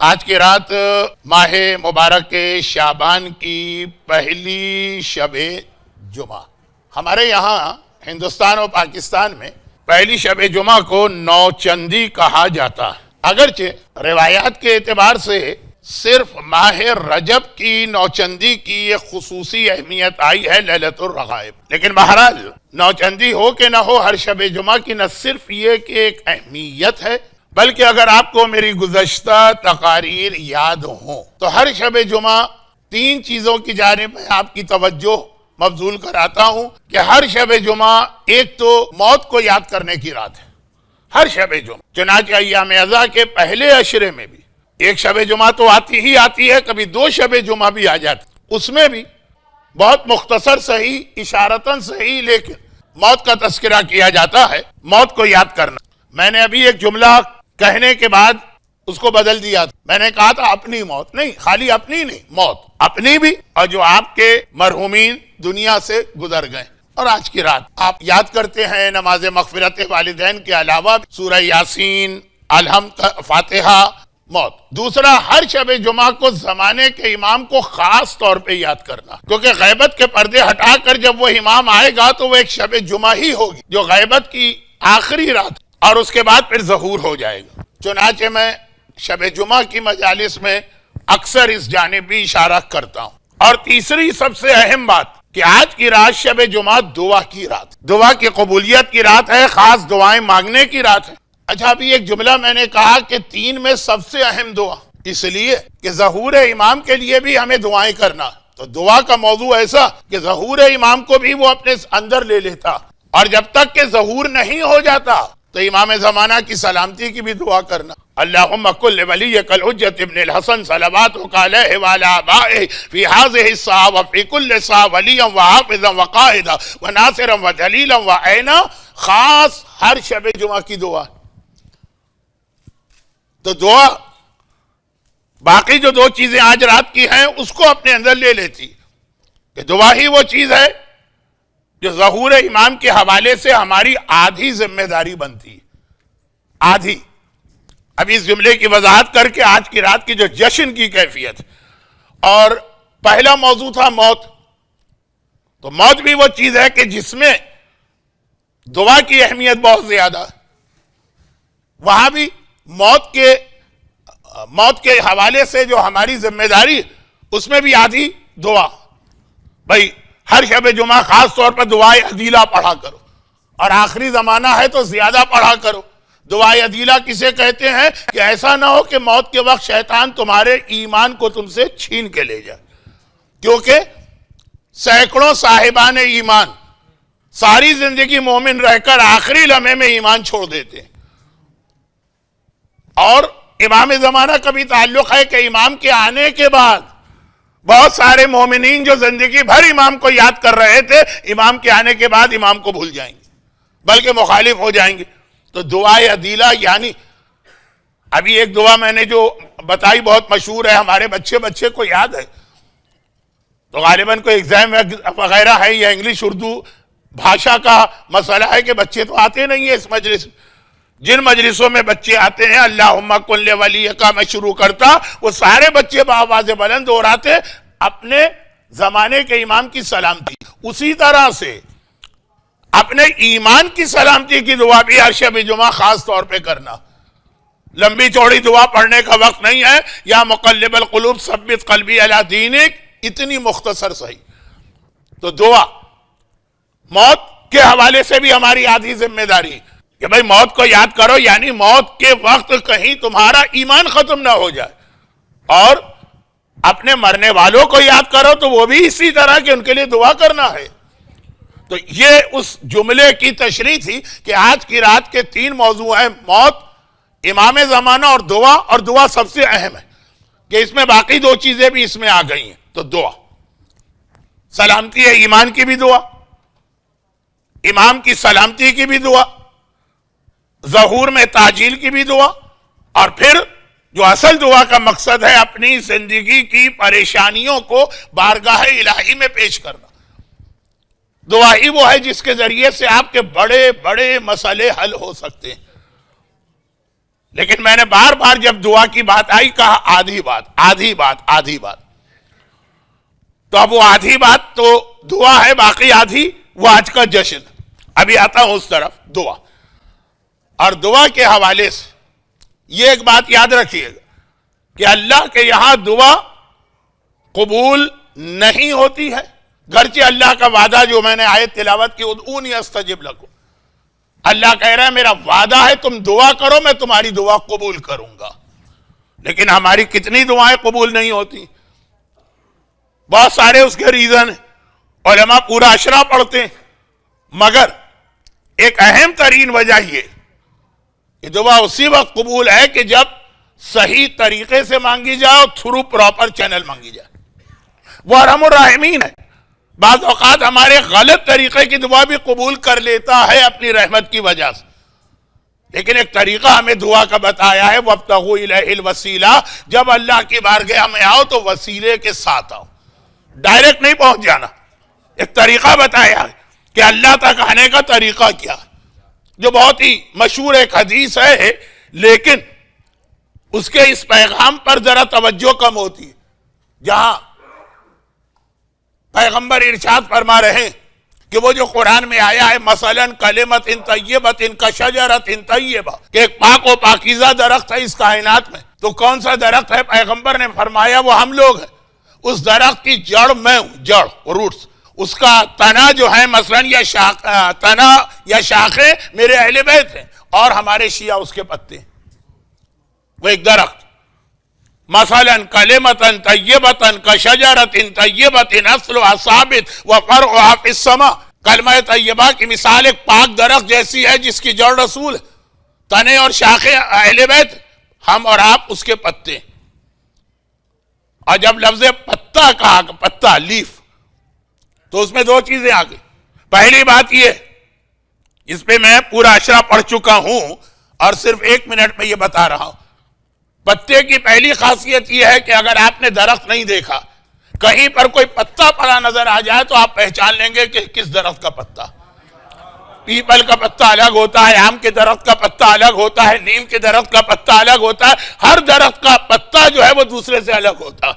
آج کی رات ماہ مبارک شعبان کی پہلی شب جمعہ، ہمارے یہاں ہندوستان اور پاکستان میں پہلی شب جمعہ کو نوچندی کہا جاتا ہے، اگرچہ روایات کے اعتبار سے صرف ماہ رجب کی نوچندی کی ایک خصوصی اہمیت آئی ہے لیلۃ الرغائب، لیکن بہرحال نوچندی ہو کہ نہ ہو، ہر شب جمعہ کی نہ صرف یہ کہ ایک اہمیت ہے، بلکہ اگر آپ کو میری گزشتہ تقاریر یاد ہوں تو ہر شب جمعہ تین چیزوں کی جانب میں آپ کی توجہ مبذول کراتا ہوں کہ ہر شب جمعہ ایک تو موت کو یاد کرنے کی رات ہے، ہر شب جمعہ، چنانچہ ایام اضحیٰ کے پہلے عشرے میں بھی ایک شب جمعہ تو آتی ہی آتی ہے، کبھی دو شب جمعہ بھی آ جاتی، اس میں بھی بہت مختصر صحیح، اشارتاً صحیح، لیکن موت کا تذکرہ کیا جاتا ہے، موت کو یاد کرنا۔ میں نے ابھی ایک جملہ کہنے کے بعد اس کو بدل دیا تھا، میں نے کہا تھا اپنی موت، نہیں، خالی اپنی نہیں، موت اپنی بھی اور جو آپ کے مرحومین دنیا سے گزر گئے۔ اور آج کی رات آپ یاد کرتے ہیں نماز مغفرت والدین کے علاوہ سورہ یاسین، الحمد، فاتحہ، موت۔ دوسرا، ہر شب جمعہ کو زمانے کے امام کو خاص طور پہ یاد کرنا، کیونکہ غیبت کے پردے ہٹا کر جب وہ امام آئے گا تو وہ ایک شب جمعہ ہی ہوگی جو غیبت کی آخری رات، اور اس کے بعد پھر ظہور ہو جائے گا۔ چنانچہ میں شب جمعہ کی مجالس میں اکثر اس جانب بھی اشارہ کرتا ہوں۔ اور تیسری سب سے اہم بات کہ آج کی رات شب جمعہ دعا کی رات، دعا کی قبولیت کی رات ہے، خاص دعائیں مانگنے کی رات ہے۔ اچھا، ابھی ایک جملہ میں نے کہا کہ تین میں سب سے اہم دعا، اس لیے کہ ظہور امام کے لیے بھی ہمیں دعائیں کرنا، تو دعا کا موضوع ایسا کہ ظہور امام کو بھی وہ اپنے اندر لے لیتا، اور جب تک کہ ظہور نہیں ہو جاتا تو امام زمانہ کی سلامتی کی بھی دعا کرنا۔ اللہم کل ولیک الحجۃ ابن الحسن صلواتک علیہ وعلی آبائہ فی ہذہ الساعہ وفی کل ساعہ ولیا وحافظا وقائدا وناصرا ودلیلا وعینا، خاص ہر شب جمعہ کی دعا۔ تو دعا باقی جو دو چیزیں آج رات کی ہیں اس کو اپنے اندر لے لیتی کہ دعا ہی وہ چیز ہے جو ظہور امام کے حوالے سے ہماری آدھی ذمہ داری بنتی، آدھی۔ اب اس جملے کی وضاحت کر کے آج کی رات کی جو جشن کی کیفیت، اور پہلا موضوع تھا موت، تو موت بھی وہ چیز ہے کہ جس میں دعا کی اہمیت بہت زیادہ ہے، وہاں بھی موت کے حوالے سے جو ہماری ذمہ داری اس میں بھی آدھی دعا۔ بھائی ہر شب جمعہ خاص طور پر دعائے عدیلہ پڑھا کرو، اور آخری زمانہ ہے تو زیادہ پڑھا کرو۔ دعائے عدیلہ کسے کہتے ہیں کہ ایسا نہ ہو کہ موت کے وقت شیطان تمہارے ایمان کو تم سے چھین کے لے جائے، کیونکہ سینکڑوں صاحبان ایمان ساری زندگی مومن رہ کر آخری لمحے میں ایمان چھوڑ دیتے ہیں، اور امام زمانہ کا بھی تعلق ہے کہ امام کے آنے کے بعد بہت سارے مومنین جو زندگی بھر امام کو یاد کر رہے تھے، امام کے آنے کے بعد امام کو بھول جائیں گے، بلکہ مخالف ہو جائیں گے۔ تو دعائے عدیلہ یعنی ابھی ایک دعا میں نے جو بتائی بہت مشہور ہے، ہمارے بچے کو یاد ہے، تو غالباً کوئی ایگزام وغیرہ ہے یا انگلش اردو بھاشا کا مسئلہ ہے کہ بچے تو آتے نہیں ہیں اس مجلس، جن مجلسوں میں بچے آتے ہیں اللہم کل ولیک میں شروع کرتا، وہ سارے بچے بآواز بلند دہراتے اپنے زمانے کے امام کی سلامتی۔ اسی طرح سے اپنے ایمان کی سلامتی کی دعا بھی ہر شب جمعہ خاص طور پہ کرنا۔ لمبی چوڑی دعا پڑھنے کا وقت نہیں ہے، یا مقلب القلوب ثبت قلبی علی دینک، اتنی مختصر صحیح۔ تو دعا موت کے حوالے سے بھی ہماری آدھی ذمہ داری کہ بھئی موت کو یاد کرو، یعنی موت کے وقت کہیں تمہارا ایمان ختم نہ ہو جائے، اور اپنے مرنے والوں کو یاد کرو تو وہ بھی اسی طرح کہ ان کے لیے دعا کرنا ہے۔ تو یہ اس جملے کی تشریح تھی کہ آج کی رات کے تین موضوع ہیں، موت، امام زمانہ اور دعا سب سے اہم ہے کہ اس میں باقی دو چیزیں بھی اس میں آ گئی ہیں۔ تو دعا، سلامتی ہے ایمان کی بھی دعا، امام کی سلامتی کی بھی دعا، ظہور میں تعجیل کی بھی دعا، اور پھر جو اصل دعا کا مقصد ہے اپنی زندگی کی پریشانیوں کو بارگاہ الہی میں پیش کرنا۔ دعا ہی وہ ہے جس کے ذریعے سے آپ کے بڑے بڑے مسئلے حل ہو سکتے ہیں۔ لیکن میں نے بار بار جب دعا کی بات آئی کہا آدھی بات آدھی بات آدھی بات. تو اب وہ آدھی بات تو دعا ہے، باقی آدھی وہ آج کا جشن. ابھی آتا ہوں اس طرف. دعا اور دعا کے حوالے سے یہ ایک بات یاد رکھیے گا کہ اللہ کے یہاں دعا قبول نہیں ہوتی ہے، گرچہ اللہ کا وعدہ جو میں نے آیت تلاوت کی ادعونی استجب لکم، اللہ کہہ رہا ہے میرا وعدہ ہے تم دعا کرو میں تمہاری دعا قبول کروں گا. لیکن ہماری کتنی دعائیں قبول نہیں ہوتی؟ بہت سارے اس کے ریزن ہیں. علماء پورا اشرا پڑھتے ہیں، مگر ایک اہم ترین وجہ یہ کہ دعا اسی وقت قبول ہے کہ جب صحیح طریقے سے مانگی جائے اور تھرو پراپر چینل مانگی جائے. وہ ارحم الراحمین ہے. بعض اوقات ہمارے غلط طریقے کی دعا بھی قبول کر لیتا ہے اپنی رحمت کی وجہ سے. لیکن ایک طریقہ ہمیں دعا کا بتایا ہے وَابْتَغُوا إِلَيْهِ الْوَسِيلَةَ، جب اللہ کی بارگاہ میں آؤ تو وسیلے کے ساتھ آؤ، ڈائریکٹ نہیں پہنچ جانا. ایک طریقہ بتایا ہے کہ اللہ تک آنے کا طریقہ کیا، جو بہت ہی مشہور ایک حدیث ہے، لیکن اس کے اس پیغام پر ذرا توجہ کم ہوتی ہے. جہاں پیغمبر ارشاد فرما رہے ہیں کہ وہ جو قرآن میں آیا ہے مثلاً کلمت طیبۃ کشجرۃ طیبہ، کہ ایک پاک و پاکیزہ درخت ہے اس کائنات میں، تو کون سا درخت ہے؟ پیغمبر نے فرمایا وہ ہم لوگ ہیں. اس درخت کی جڑ میں ہوں، جڑ روٹس، اس کا تنا جو ہے مثلاً یا تنا یا شاخیں میرے اہل بیت ہیں اور ہمارے شیعہ اس کے پتے ہیں. وہ ایک درخت مثلاً کلمۃ طیبۃ کشجرۃ طیبۃ اصلها ثابت وفرعها فی السماء. کلمہ طیبہ کی مثال ایک پاک درخت جیسی ہے جس کی جڑ رسول ہے، تنے اور شاخیں اہل بیت، ہم اور آپ اس کے پتے. اور جب لفظ پتا کہا، پتا لیف، تو اس میں دو چیزیں آ گئی. پہلی بات یہ، اس پہ میں پورا اشرا پڑھ چکا ہوں اور صرف 1 منٹ میں یہ بتا رہا ہوں. پتے کی پہلی خاصیت یہ ہے کہ اگر آپ نے درخت نہیں دیکھا، کہیں پر کوئی پتا پڑا نظر آ جائے تو آپ پہچان لیں گے کہ کس درخت کا پتا. پیپل کا پتا الگ ہوتا ہے، آم کے درخت کا پتا الگ ہوتا ہے، نیم کے درخت کا پتا الگ ہوتا ہے، ہر درخت کا پتا جو ہے وہ دوسرے سے الگ ہوتا ہے.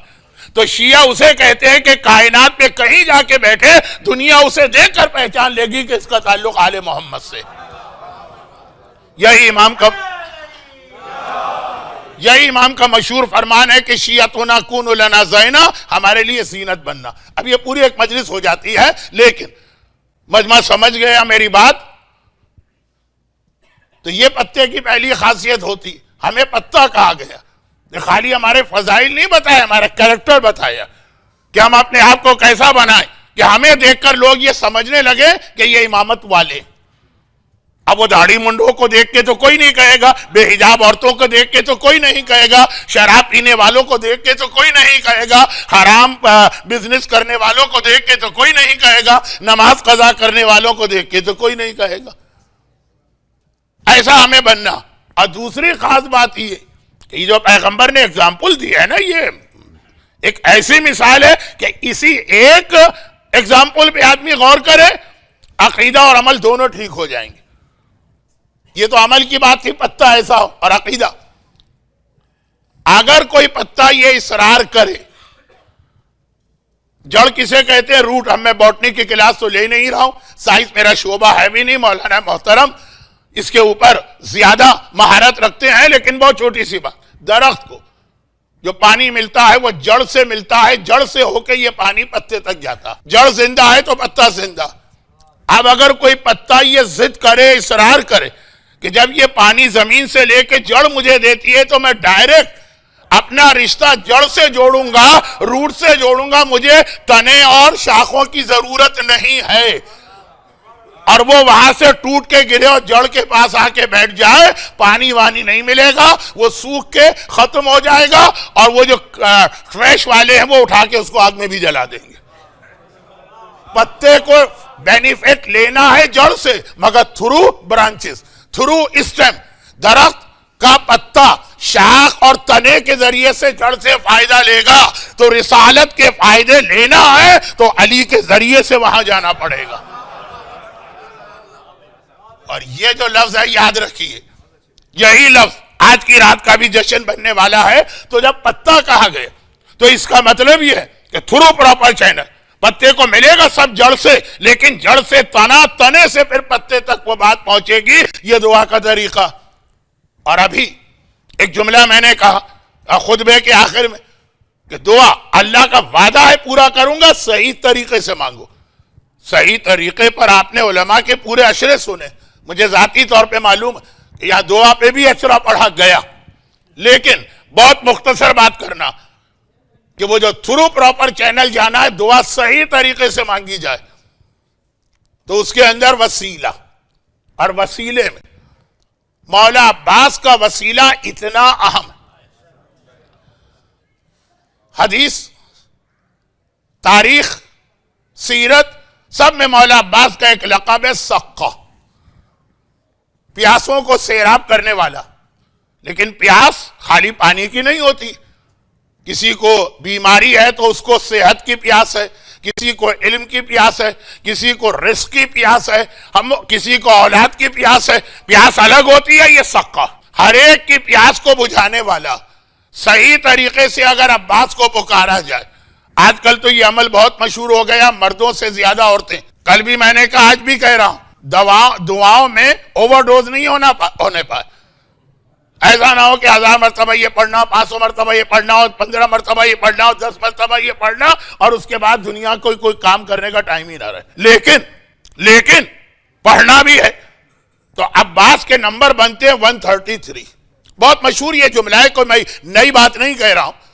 تو شیعہ اسے کہتے ہیں کہ کائنات میں کہیں جا کے بیٹھے دنیا اسے دیکھ کر پہچان لے گی کہ اس کا تعلق آل محمد سے. یہی امام کا مشہور فرمان ہے کہ شیعتنا کون لنا زینا، ہمارے لیے زینت بننا. اب یہ پوری ایک مجلس ہو جاتی ہے، لیکن مجمع سمجھ گیا میری بات. تو یہ پتے کی پہلی خاصیت ہوتی، ہمیں پتا کہا گیا. خالی ہمارے فضائل نہیں بتایا، ہمارا کریکٹر بتایا کہ ہم اپنے آپ کو کیسا بنائیں کہ ہمیں دیکھ کر لوگ یہ سمجھنے لگے کہ یہ امامت والے. اب وہ داڑھی منڈوں کو دیکھ کے تو کوئی نہیں کہے گا، بے حجاب عورتوں کو دیکھ کے تو کوئی نہیں کہے گا، شراب پینے والوں کو دیکھ کے تو کوئی نہیں کہے گا، حرام بزنس کرنے والوں کو دیکھ کے تو کوئی نہیں کہے گا، نماز قضا کرنے والوں کو دیکھ کے تو کوئی نہیں کہے گا. ایسا ہمیں بننا. اور دوسری خاص بات یہ کہ جو پیغمبر نے اگزامپل دی ہے نا، یہ ایک ایسی مثال ہے کہ اسی ایک اگزامپل پہ آدمی غور کرے، عقیدہ اور عمل دونوں ٹھیک ہو جائیں گے. یہ تو عمل کی بات تھی، پتا ایسا ہو، اور عقیدہ. اگر کوئی پتا یہ اصرار کرے، جڑ کسے کہتے ہیں؟ روٹ. ہم میں باٹنی کی کلاس تو لے نہیں رہا ہوں، سائنس میرا شعبہ ہے بھی نہیں، مولانا محترم اس کے اوپر زیادہ مہارت رکھتے ہیں، لیکن بہت چھوٹی سی بات. درخت کو جو پانی ملتا ہے وہ جڑ سے ملتا ہے، جڑ سے ہو کے یہ پانی پتے تک جاتا. جڑ زندہ ہے تو پتا زندہ. اب اگر کوئی پتا یہ ضد کرے، اصرار کرے کہ جب یہ پانی زمین سے لے کے جڑ مجھے دیتی ہے تو میں ڈائریکٹ اپنا رشتہ جڑ سے جوڑوں گا، روٹ سے جوڑوں گا، مجھے تنے اور شاخوں کی ضرورت نہیں ہے، اور وہ وہاں سے ٹوٹ کے گرے اور جڑ کے پاس آ کے بیٹھ جائے، پانی وانی نہیں ملے گا، وہ سوکھ کے ختم ہو جائے گا، اور وہ جو ٹریش والے ہیں وہ اٹھا کے اس کو آگ میں بھی جلا دیں گے. پتے کو بینیفٹ لینا ہے جڑ سے، مگر تھرو برانچز، تھرو اسٹیم. درخت کا پتا شاخ اور تنے کے ذریعے سے جڑ سے فائدہ لے گا، تو رسالت کے فائدے لینا ہے تو علی کے ذریعے سے وہاں جانا پڑے گا. اور یہ جو لفظ ہے یاد رکھیے، یہی لفظ آج کی رات کا بھی جشن بننے والا ہے. تو جب پتا کہا گیا تو اس کا مطلب یہ ہے کہ تھرو پراپر چینل پتے کو ملے گا سب جڑ سے، لیکن جڑ سے تنا، تنے سے پھر پتے تک وہ بات پہنچے گی. یہ دعا کا طریقہ. اور ابھی ایک جملہ میں نے کہا خطبے کے آخر میں کہ دعا اللہ کا وعدہ ہے پورا کروں گا، صحیح طریقے سے مانگو. صحیح طریقے پر آپ نے علماء کے پورے اشرے سنے. مجھے ذاتی طور پہ معلوم ہے کہ یہاں دعا پہ بھی اشرا پڑھا گیا، لیکن بہت مختصر بات کرنا کہ وہ جو تھرو پراپر چینل جانا ہے، دعا صحیح طریقے سے مانگی جائے تو اس کے اندر وسیلہ، اور وسیلے میں مولا عباس کا وسیلہ اتنا اہم ہے. حدیث، تاریخ، سیرت سب میں مولا عباس کا ایک لقب ہے سقہ، پیاسوں کو سیراب کرنے والا. لیکن پیاس خالی پانی کی نہیں ہوتی. کسی کو بیماری ہے تو اس کو صحت کی پیاس ہے، کسی کو علم کی پیاس ہے، کسی کو رزق کی پیاس ہے، کسی کو اولاد کی پیاس ہے. پیاس الگ ہوتی ہے. یہ سقہ ہر ایک کی پیاس کو بجھانے والا. صحیح طریقے سے اگر عباس کو پکارا جائے. آج کل تو یہ عمل بہت مشہور ہو گیا، مردوں سے زیادہ عورتیں. کل بھی میں نے کہا، آج بھی کہہ رہا ہوں، دعاؤں میں اوور ڈوز نہیں ہونے پائے. ایسا نہ ہو کہ 1000 مرتبہ یہ پڑھنا، 500 مرتبہ یہ پڑھنا، اور 15 مرتبہ یہ پڑھنا، اور 10 مرتبہ یہ پڑھنا، اور اس کے بعد دنیا کوئی کام کرنے کا ٹائم ہی نہ رہے. لیکن پڑھنا بھی ہے. تو عباس کے نمبر بنتے ہیں 133. بہت مشہور یہ جملہ ہے، کوئی میں نئی بات نہیں کہہ رہا ہوں.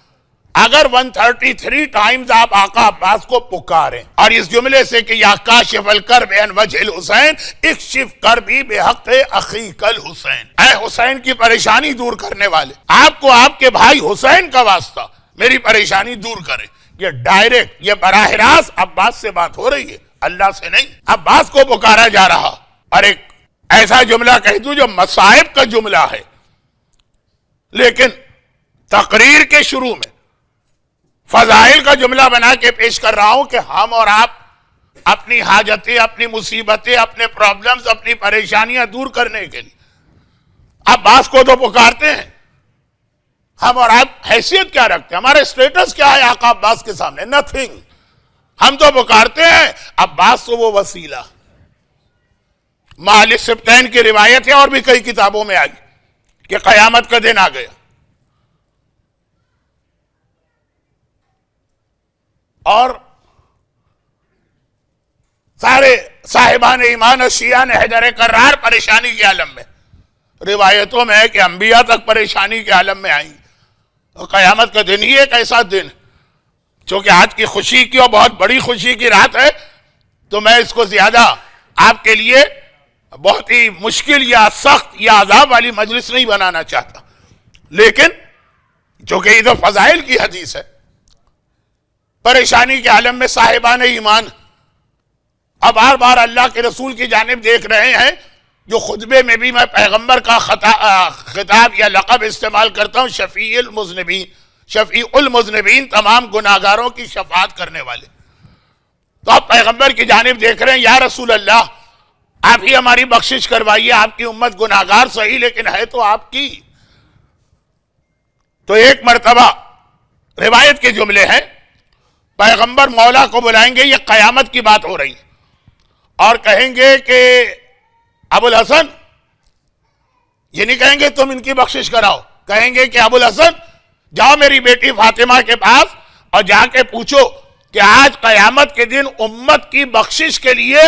اگر 133 ٹائمز آپ آقا عباس کو پکاریں، اور اس جملے سے کہ یا کاشف الکرب عن وجہ الحسین اکشف کربی بحق اخیک الحسین، اے حسین کی پریشانی دور کرنے والے، آپ کو آپ کے بھائی حسین کا واسطہ میری پریشانی دور کرے. یہ ڈائریکٹ، یہ براہ راست عباس سے بات ہو رہی ہے، اللہ سے نہیں. عباس کو پکارا جا رہا. اور ایک ایسا جملہ کہہ دوں جو مصائب کا جملہ ہے، لیکن تقریر کے شروع میں فضائل کا جملہ بنا کے پیش کر رہا ہوں کہ ہم اور آپ اپنی حاجتیں، اپنی مصیبتیں، اپنے پرابلمز، اپنی پریشانیاں دور کرنے کے لیے عباس کو تو پکارتے ہیں. ہم اور آپ حیثیت کیا رکھتے ہیں؟ ہمارے سٹیٹس کیا ہے آقا عباس کے سامنے؟ نتھنگ. ہم تو پکارتے ہیں عباس تو وہ وسیلہ. معال سبتین کی روایت ہے، اور بھی کئی کتابوں میں آئی کہ قیامت کا دن آ گیا اور سارے صاحبان ایمان اور شیعہ نے حیدر کرار پریشانی کے عالم میں. روایتوں میں ہے کہ انبیاء تک پریشانی کے عالم میں آئیں. اور قیامت کا دن ہی ایک ایسا دن، چونکہ آج کی خوشی کی اور بہت بڑی خوشی کی رات ہے، تو میں اس کو زیادہ آپ کے لیے بہت ہی مشکل یا سخت یا عذاب والی مجلس نہیں بنانا چاہتا. لیکن چونکہ یہ تو فضائل کی حدیث ہے، پریشانی کے عالم میں صاحبان ایمان اب بار بار اللہ کے رسول کی جانب دیکھ رہے ہیں. جو خطبے میں بھی میں پیغمبر کا خطاب یا لقب استعمال کرتا ہوں، شفیع المذنبین، تمام گناہگاروں کی شفاعت کرنے والے. تو آپ پیغمبر کی جانب دیکھ رہے ہیں، یا رسول اللہ آپ ہی ہماری بخشش کروائیے، آپ کی امت گناہگار صحیح لیکن ہے تو آپ کی. تو ایک مرتبہ روایت کے جملے ہیں، پیغمبر مولا کو بلائیں گے، یہ قیامت کی بات ہو رہی ہے، اور کہیں گے کہ ابو الحسن، یہ نہیں کہیں گے تم ان کی بخشش کراؤ، کہیں گے کہ ابو الحسن جاؤ میری بیٹی فاطمہ کے پاس اور جا کے پوچھو کہ آج قیامت کے دن امت کی بخشش کے لیے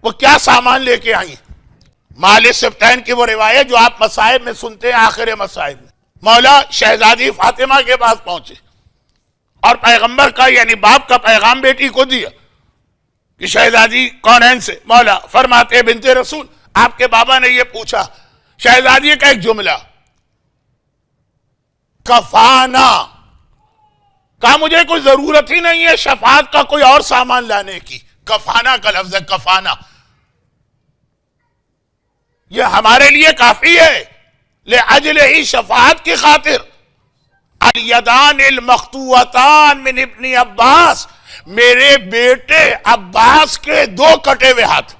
وہ کیا سامان لے کے آئیں. معال سبتین کی وہ روایت جو آپ مصائب میں سنتے ہیں، آخر مصائب میں مولا شہزادی فاطمہ کے پاس پہنچے اور پیغمبر کا یعنی باپ کا پیغام بیٹی کو دیا کہ شہزادی کونین سے؟ مولا فرماتے بنت رسول، آپ کے بابا نے یہ پوچھا. شہزادی کا ایک جملہ، کفانا، کہا مجھے کوئی ضرورت ہی نہیں ہے شفاعت کا کوئی اور سامان لانے کی. کفانا کا لفظ ہے، کفانا، یہ ہمارے لیے کافی ہے. لأجل ہی شفاعت کی خاطر الیدان المقطوعتان من ابن عباس، میرے بیٹے عباس کے 2 کٹے ہوئے ہاتھ.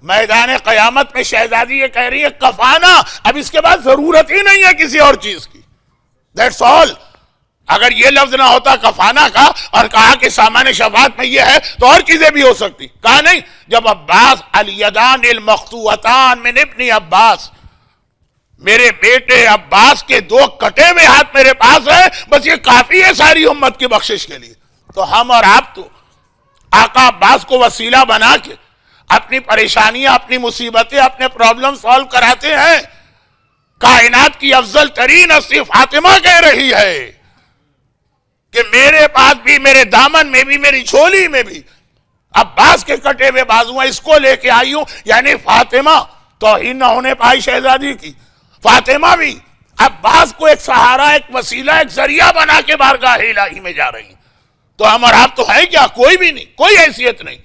میدان قیامت میں شہزادی یہ کہہ رہی ہے کفانا، اب اس کے بعد ضرورت ہی نہیں ہے کسی اور چیز کی. That's all. اگر یہ لفظ نہ ہوتا کفانا کا اور کہا کہ سامان شفاعت میں یہ ہے تو اور چیزیں بھی ہو سکتی. کہا نہیں، جب عباس الیدان المقطوعتان من ابن عباس، میرے بیٹے عباس کے 2 کٹے ہوئے ہاتھ میرے پاس ہیں، بس یہ کافی ہے ساری امت کی بخشش کے لیے. تو ہم اور آپ تو آقا عباس کو وسیلہ بنا کے اپنی پریشانیاں، اپنی مصیبتیں، اپنے پرابلم سالو کراتے ہیں. کائنات کی افضل ترین ہستی فاطمہ کہہ رہی ہے کہ میرے پاس بھی، میرے دامن میں بھی، میری جھولی میں بھی عباس کے کٹے ہوئے بازو ہیں، اس کو لے کے آئی ہوں. یعنی فاطمہ توہین نہ ہونے پائی شہزادی کی، فاطمہ بھی عباس کو ایک سہارا، ایک وسیلہ، ایک ذریعہ بنا کے بارگاہ الہی میں جا رہی ہیں. تو ہم اور آپ تو ہیں کیا؟ کوئی بھی نہیں، کوئی حیثیت نہیں.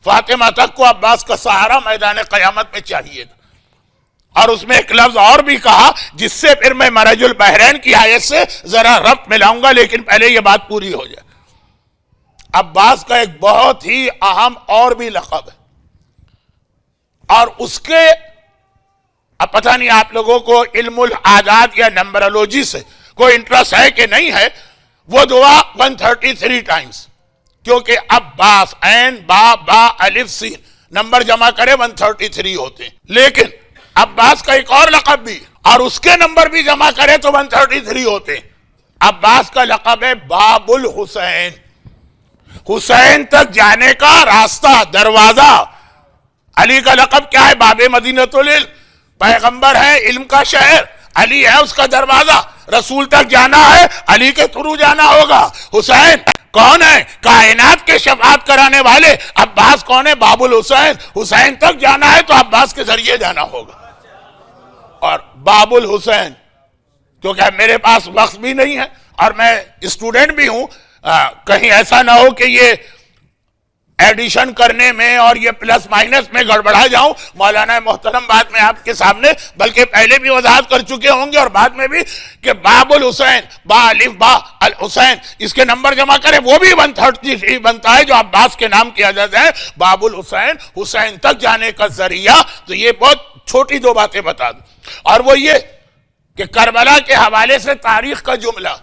فاطمہ تک کو عباس کا سہارا میدان قیامت میں چاہیے تھا. اور اس میں ایک لفظ اور بھی کہا جس سے پھر میں مرج البحرین کی آیت سے ذرا ربط ملاؤں گا، لیکن پہلے یہ بات پوری ہو جائے. عباس کا ایک بہت ہی اہم اور بھی لقب ہے، اور اس کے اب پتہ نہیں آپ لوگوں کو علم العادات یا نمبرولوجی سے کوئی انٹرسٹ ہے کہ نہیں ہے. وہ دعا 133 ٹائمز، کیونکہ عباس عین با با الف سین نمبر جمع کرے 133 ہوتے ہیں. لیکن عباس کا ایک اور لقب بھی، اور اس کے نمبر بھی جمع کرے تو 133 ہوتے ہیں. عباس کا لقب ہے باب الحسین، حسین تک جانے کا راستہ، دروازہ. علی کا لقب کیا ہے؟ باب مدینۃ العلم. پیغمبر ہے، علم کا شہر، علی ہے اس کا دروازہ. رسول تک جانا ہے، علی کے تھرو جانا ہوگا. حسین کون ہے؟ کائنات کے شفاعت کرانے والے. عباس کون ہے؟ باب الحسین. حسین تک جانا ہے تو عباس کے ذریعے جانا ہوگا. اور باب الحسین، کیونکہ میرے پاس وقت بھی نہیں ہے اور میں اسٹوڈنٹ بھی ہوں، کہیں ایسا نہ ہو کہ یہ ایڈیشن کرنے میں اور یہ پلس مائنس میں گڑبڑا جاؤں. مولانا محترم بعد میں آپ کے سامنے، بلکہ پہلے بھی وضاحت کر چکے ہوں گے اور بعد میں بھی، کہ باب الحسین، با الف با الحسین، اس کے نمبر جمع کرے وہ بھی 133 بنتا ہے جو عباس کے نام کیا جاتا ہے. باب الحسین، حسین تک جانے کا ذریعہ. تو یہ بہت چھوٹی 2 باتیں بتا دوں، اور وہ یہ کہ کربلا کے حوالے سے تاریخ کا جملہ،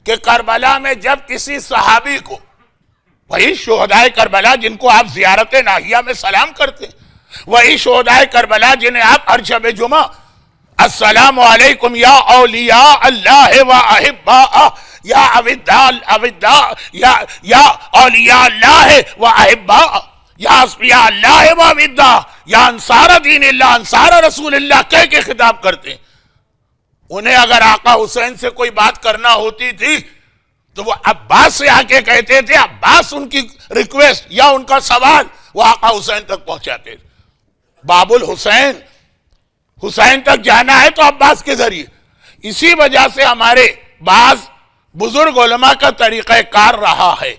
کہ کربلا میں جب کسی صحابی کو، وہی شہدائے کربلا جن کو آپ زیارت ناہیہ میں سلام کرتے ہیں، وہی شہدائے کربلا جنہیں آپ ہر شب جمعہ السلام علیکم یا اولیاء اللہ و احباء، یا یا اولیاء اللہ و احباء، یا اصفیاء اللہ و اوداء، یا انصار دین اللہ، انصار رسول اللہ کہہ کے خطاب کرتے ہیں. انہیں اگر آقا حسین سے کوئی بات کرنا ہوتی تھی تو وہ عباس سے آ کے کہتے تھے. عباس ان کی ریکویسٹ یا ان کا سوال وہ آقا حسین تک پہنچاتے تھے. باب الحسین، حسین تک جانا ہے تو عباس کے ذریعے. اسی وجہ سے ہمارے بعض بزرگ علماء کا طریقہ کار رہا ہے،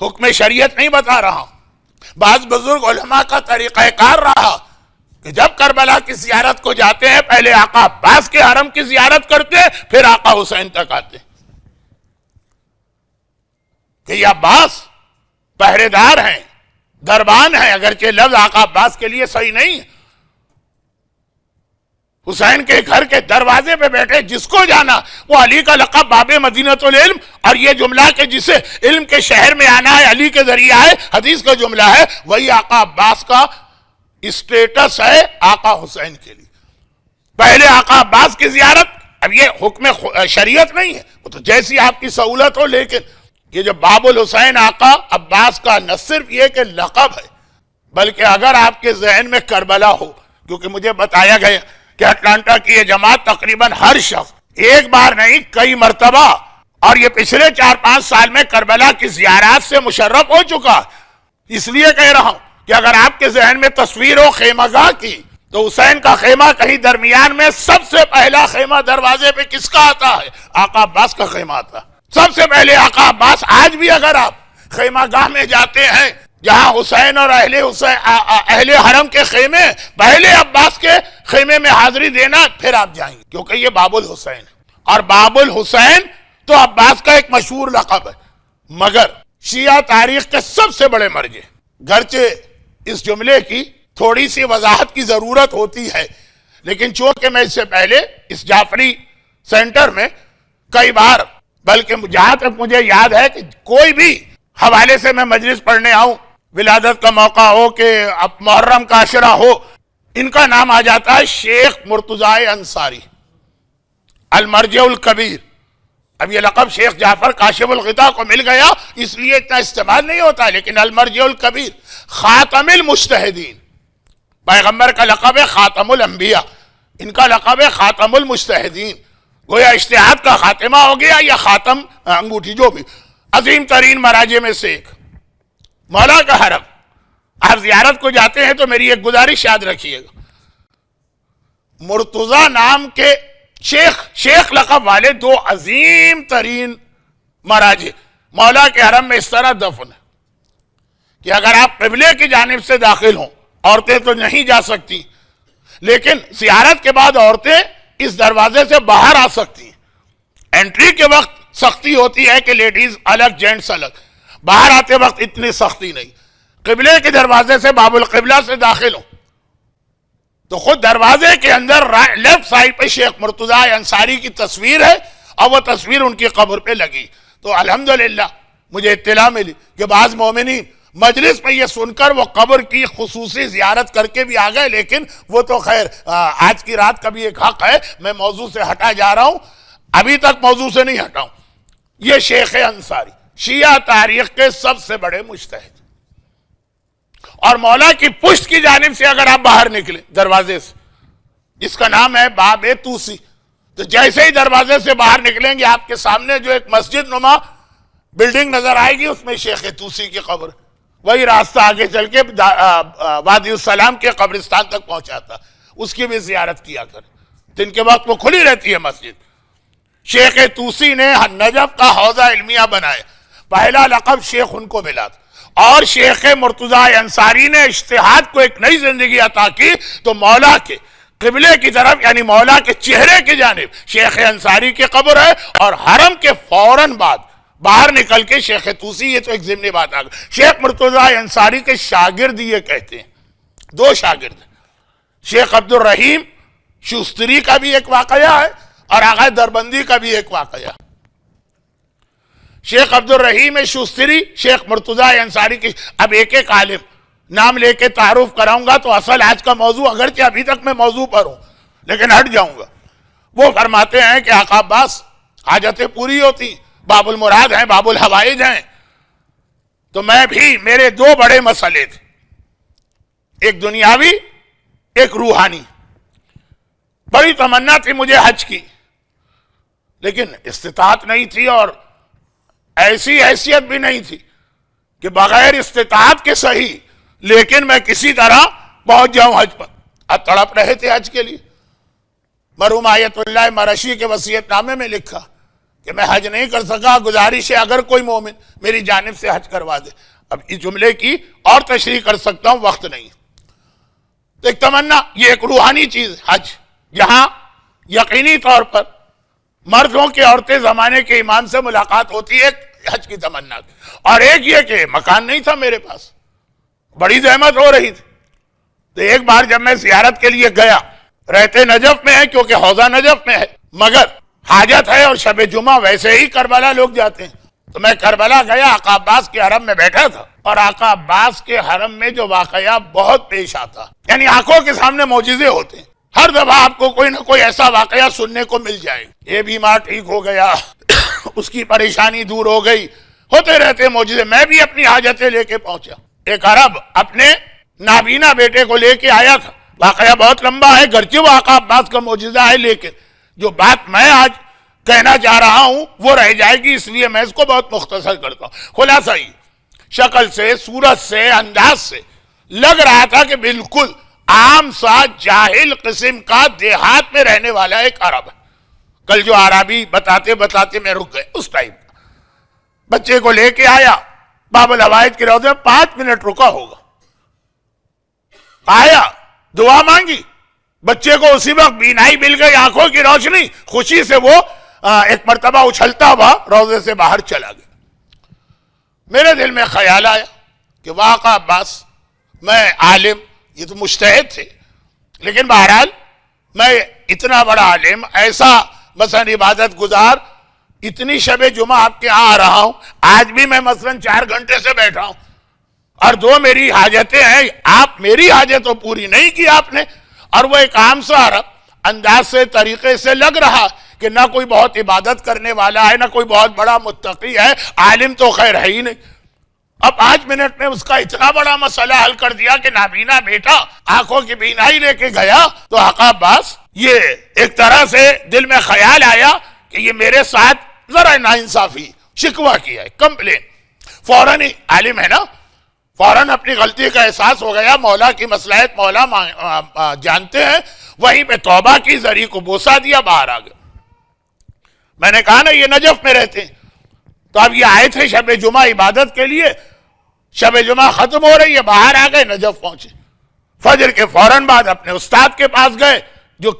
حکم شریعت نہیں بتا رہا ہوں، بعض بزرگ علماء کا طریقہ کار رہا کہ جب کربلا کی زیارت کو جاتے ہیں پہلے آقا عباس کے حرم کی زیارت کرتے ہیں، پھر آقا حسین تک آتے ہیں. کہ یہ عباس پہرے دار ہیں، دربان ہیں، اگرچہ لفظ آقا عباس کے لیے صحیح نہیں ہے. حسین کے گھر کے دروازے پہ بیٹھے جس کو جانا، وہ علی کا لقب باب مدینۃ العلم، اور یہ جملہ کہ جسے علم کے شہر میں آنا ہے علی کے ذریعہ ہے، حدیث کا جملہ ہے، وہی آقا عباس کا اسٹیٹس ہے آقا حسین کے لیے. پہلے آقا عباس کی زیارت. اب یہ حکم شریعت نہیں ہے، وہ تو جیسی آپ کی سہولت ہو، لیکن یہ جو باب الحسین آقا عباس کا نہ صرف یہ کہ لقب ہے، بلکہ اگر آپ کے ذہن میں کربلا ہو، کیونکہ مجھے بتایا گیا کہ اٹلانٹا کی یہ جماعت تقریباً ہر شخص ایک بار نہیں کئی مرتبہ، اور یہ پچھلے 4-5 سال میں کربلا کی زیارات سے مشرف ہو چکا. اس لیے کہہ رہا ہوں کہ اگر آپ کے ذہن میں تصویر ہو خیمہ گاہ کی، تو حسین کا خیمہ کہیں درمیان میں سب سے پہلا خیمہ دروازے پہ کس کا آتا ہے؟ آقا عباس کا خیمہ آتا ہے سب سے پہلے. آقا عباس آج بھی اگر آپ خیمہ گاہ میں جاتے ہیں جہاں حسین اور اہل حرم کے خیمے، پہلے عباس کے خیمے میں حاضری دینا پھر آپ جائیں گے، کیونکہ یہ باب الحسین ہے. اور باب الحسین تو عباس کا ایک مشہور لقب ہے، مگر شیعہ تاریخ کے سب سے بڑے مرجع، گرچہ اس جملے کی تھوڑی سی وضاحت کی ضرورت ہوتی ہے، لیکن چونکہ میں اس سے پہلے اس جعفری سینٹر میں کئی بار، بلکہ جہاں تک مجھے یاد ہے کہ کوئی بھی حوالے سے میں مجلس پڑھنے آؤں، ولادت کا موقع ہو کہ محرم کا عشرہ ہو، ان کا نام آ جاتا ہے شیخ مرتضی انصاری المرجع الکبیر۔ اب یہ لقب شیخ جعفر کاشف الغطا کو مل گیا اس لیے اتنا استعمال نہیں ہوتا، لیکن المرجع الکبیر خاتم المجتہدین، پیغمبر کا لقب ہے خاتم الانبیاء، ان کا لقب ہے خاتم المجتہدین، گویا اجتہاد کا خاتمہ ہو گیا یا خاتم انگوٹھی، جو بھی عظیم ترین مراجع میں سے ایک۔ مولا کا حرم آپ زیارت کو جاتے ہیں تو میری ایک گزارش یاد رکھیے گا، مرتضی نام کے شیخ لقب والے دو عظیم ترین مراجع مولا کے حرم میں اس طرح دفن ہے کہ اگر آپ قبلے کی جانب سے داخل ہوں، عورتیں تو نہیں جا سکتی، لیکن زیارت کے بعد عورتیں اس دروازے سے باہر آ سکتی ہیں۔ انٹری کے وقت سختی ہوتی ہے کہ لیڈیز الگ جینٹس الگ، باہر آتے وقت اتنی سختی نہیں۔ قبلے کے دروازے سے باب القبلہ سے داخل ہوں تو خود دروازے کے اندر لیفٹ سائڈ پہ شیخ مرتضی انصاری کی تصویر ہے، اور وہ تصویر ان کی قبر پہ لگی۔ تو الحمدللہ مجھے اطلاع ملی کہ بعض مومنین مجلس میں یہ سن کر وہ قبر کی خصوصی زیارت کر کے بھی آ گئے، لیکن وہ تو خیر آج کی رات کا بھی ایک حق ہے، میں موضوع سے ہٹا جا رہا ہوں، ابھی تک موضوع سے نہیں ہٹا ہوں۔ یہ شیخ انصاری شیعہ تاریخ کے سب سے بڑے مجتہد، اور مولا کی پشت کی جانب سے اگر آپ باہر نکلیں دروازے سے، جس کا نام ہے باب توسی، تو جیسے ہی دروازے سے باہر نکلیں گے آپ کے سامنے جو ایک مسجد نما بلڈنگ نظر آئے گی، اس میں شیخ توسی کی قبر، وہی راستہ آگے چل کے وادی السلام کے قبرستان تک پہنچاتا، اس کی بھی زیارت کیا کریں، دن کے وقت وہ کھلی رہتی ہے مسجد۔ شیخ توسی نے نجف کا حوضہ علمیہ بنائے، پہلا لقب شیخ ان کو ملا تھا، اور شیخ مرتضی انصاری نے اجتہاد کو ایک نئی زندگی عطا کی، تو مولا کے قبلے کی طرف یعنی مولا کے چہرے کی جانب شیخ انصاری کی قبر ہے، اور حرم کے فوراً بعد باہر نکل کے شیخ توسی، یہ تو ایک ضمنی بات آ گئی۔ شیخ مرتضی انصاری کے شاگرد یہ کہتے ہیں، دو شاگرد، شیخ عبد الرحیم شوستری کا بھی ایک واقعہ ہے اور آغا دربندی کا بھی ایک واقعہ۔ شیخ عبد الرحیم شوستری شیخ مرتضی انصاری کی، اب ایک ایک عالم نام لے کے تعارف کراؤں گا تو اصل آج کا موضوع، اگرچہ ابھی تک میں موضوع پر ہوں لیکن ہٹ جاؤں گا۔ وہ فرماتے ہیں کہ آقا عباس حاجتیں پوری ہوتی، باب المراد ہیں، باب الحوائج ہیں، تو میں بھی میرے دو بڑے مسئلے تھے، ایک دنیاوی ایک روحانی۔ بڑی تمنا تھی مجھے حج کی، لیکن استطاعت نہیں تھی، اور ایسی حیثیت بھی نہیں تھی کہ بغیر استطاعت کے صحیح لیکن میں کسی طرح پہنچ جاؤں حج پر۔ اب تڑپ رہے تھے حج کے لیے۔ مرحوم آیت اللہ مرشی کے وصیت نامے میں لکھا کہ میں حج نہیں کر سکا، گزارش ہے اگر کوئی مومن میری جانب سے حج کروا دے۔ اب اس جملے کی اور تشریح کر سکتا ہوں، وقت نہیں۔ تو ایک تمنا، یہ ایک روحانی چیز حج، جہاں یقینی طور پر مردوں کے عورتیں زمانے کے امام سے ملاقات ہوتی ہے، حج کی تمنا، اور ایک یہ کہ مکان نہیں تھا میرے پاس، بڑی زحمت ہو رہی تھی۔ تو ایک بار جب میں زیارت کے لیے گیا، رہتے نجف میں ہے کیونکہ حوضہ نجف میں ہے، مگر حاجت ہے اور شب جمعہ ویسے ہی کربلا لوگ جاتے ہیں، تو میں کربلا گیا، آقا عباس کے حرم میں بیٹھا تھا، اور آقا عباس کے حرم میں جو واقعہ بہت پیش آتا، یعنی آنکھوں کے سامنے معجزے ہوتے ہیں، ہر دفعہ آپ کو کوئی نہ کوئی ایسا واقعہ سننے کو مل جائے گا، یہ بیمار ٹھیک ہو گیا، اس کی پریشانی دور ہو گئی، ہوتے رہتے معجزے۔ میں بھی اپنی حاجتیں لے کے پہنچا، ایک عرب اپنے نابینا بیٹے کو لے کے آیا تھا، واقعہ بہت لمبا ہے، گرچہ وہ آقا عباس کا معجزہ ہے، لیکن جو بات میں آج کہنا چاہ رہا ہوں وہ رہ جائے گی، اس لیے میں اس کو بہت مختصر کرتا ہوں۔ خلاصہ ہی شکل سے، صورت سے، انداز سے لگ رہا تھا کہ بالکل عام سا جاہل قسم کا دیہات میں رہنے والا ایک عرب ہے۔ کل جو عربی بتاتے بتاتے میں رک گئے، اس ٹائم بچے کو لے کے آیا، باب الحوائج کے روضے میں 5 منٹ رکا ہوگا، آیا، دعا مانگی، بچے کو اسی وقت بینائی مل گئی، آنکھوں کی روشنی، خوشی سے وہ ایک مرتبہ اچھلتا ہوا روضے سے باہر چلا گیا۔ میرے دل میں خیال آیا کہ واقع عباس، میں عالم، یہ تو مجتہد تھے، لیکن بہرحال میں اتنا بڑا عالم، ایسا مثلا عبادت گزار، اتنی شب جمعہ آپ کے آ رہا ہوں، آج بھی میں مثلا 4 گھنٹے سے بیٹھا ہوں، اور 2 میری حاجتیں ہیں، آپ میری حاجت تو پوری نہیں کی آپ نے، اور وہ ایک عام سا انداز سے طریقے سے لگ رہا کہ نہ کوئی بہت عبادت کرنے والا ہے، نہ کوئی بہت بڑا متقی ہے، عالم تو خیر ہے ہی نہیں۔ اب 5 منٹ میں اس کا اتنا بڑا مسئلہ حل کر دیا کہ نابینا بیٹا آنکھوں کی بینائی لے کے گیا، تو آقا عباس یہ ایک طرح سے دل میں خیال آیا کہ یہ میرے ساتھ ذرا ناانصافی، شکوہ کیا ہے، کمپلین، فوراً ہی عالم ہے نا، فوراً اپنی غلطی کا احساس ہو گیا، مولا کی مصلحت مولا جانتے ہیں، وہیں پہ توبہ کی، ذری کو بوسہ دیا، باہر آ گئے۔ میں نے کہا نا یہ نجف میں رہتے ہیں، تو اب یہ آئے تھے شب جمعہ عبادت کے لیے، شب جمعہ ختم ہو رہی ہے، باہر آ گئے، نجف پہنچے، فجر کے فوراً بعد اپنے استاد کے پاس گئے جو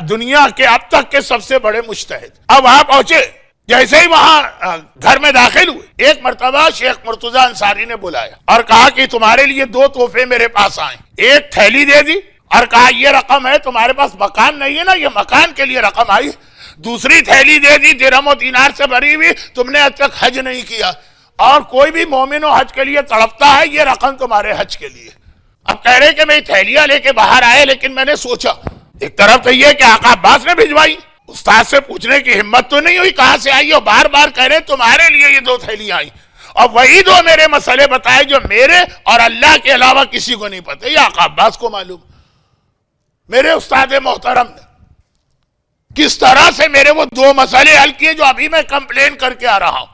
دنیا کے اب تک کے سب سے بڑے مجتہد۔ اب وہاں پہنچے، جیسے ہی وہاں گھر میں داخل ہوئے، ایک مرتبہ شیخ مرتضی انصاری نے بلایا اور کہا کہ تمہارے لیے 2 تحفے میرے پاس آئیں، ایک تھیلی دے دی اور کہا یہ رقم ہے، تمہارے پاس مکان نہیں ہے نا، یہ مکان کے لیے رقم آئی، دوسری تھیلی دے دی درہم و دینار سے بھری ہوئی، تم نے اب تک حج نہیں کیا، اور کوئی بھی مومن و حج کے لیے تڑپتا ہے، یہ رقم تمہارے حج کے لیے۔ اب کہہ رہے کہ میں تھیلیاں لے کے باہر آئے، لیکن میں نے سوچا ایک طرف تو یہ کہ آقا عباس نے بھجوائی، استاد سے پوچھنے کی ہمت تو نہیں ہوئی کہاں سے آئی، اور بار بار کہہ رہے تمہارے لیے یہ 2 تھیلیاں آئیں، اور وہی 2 میرے مسئلے بتائے جو میرے اور اللہ کے علاوہ کسی کو نہیں پتہ، یہ آقا عباس کو معلوم۔ میرے استاد محترم نے کس طرح سے میرے وہ 2 مسئلے حل کیے جو ابھی میں کمپلین کر کے آ رہا ہوں۔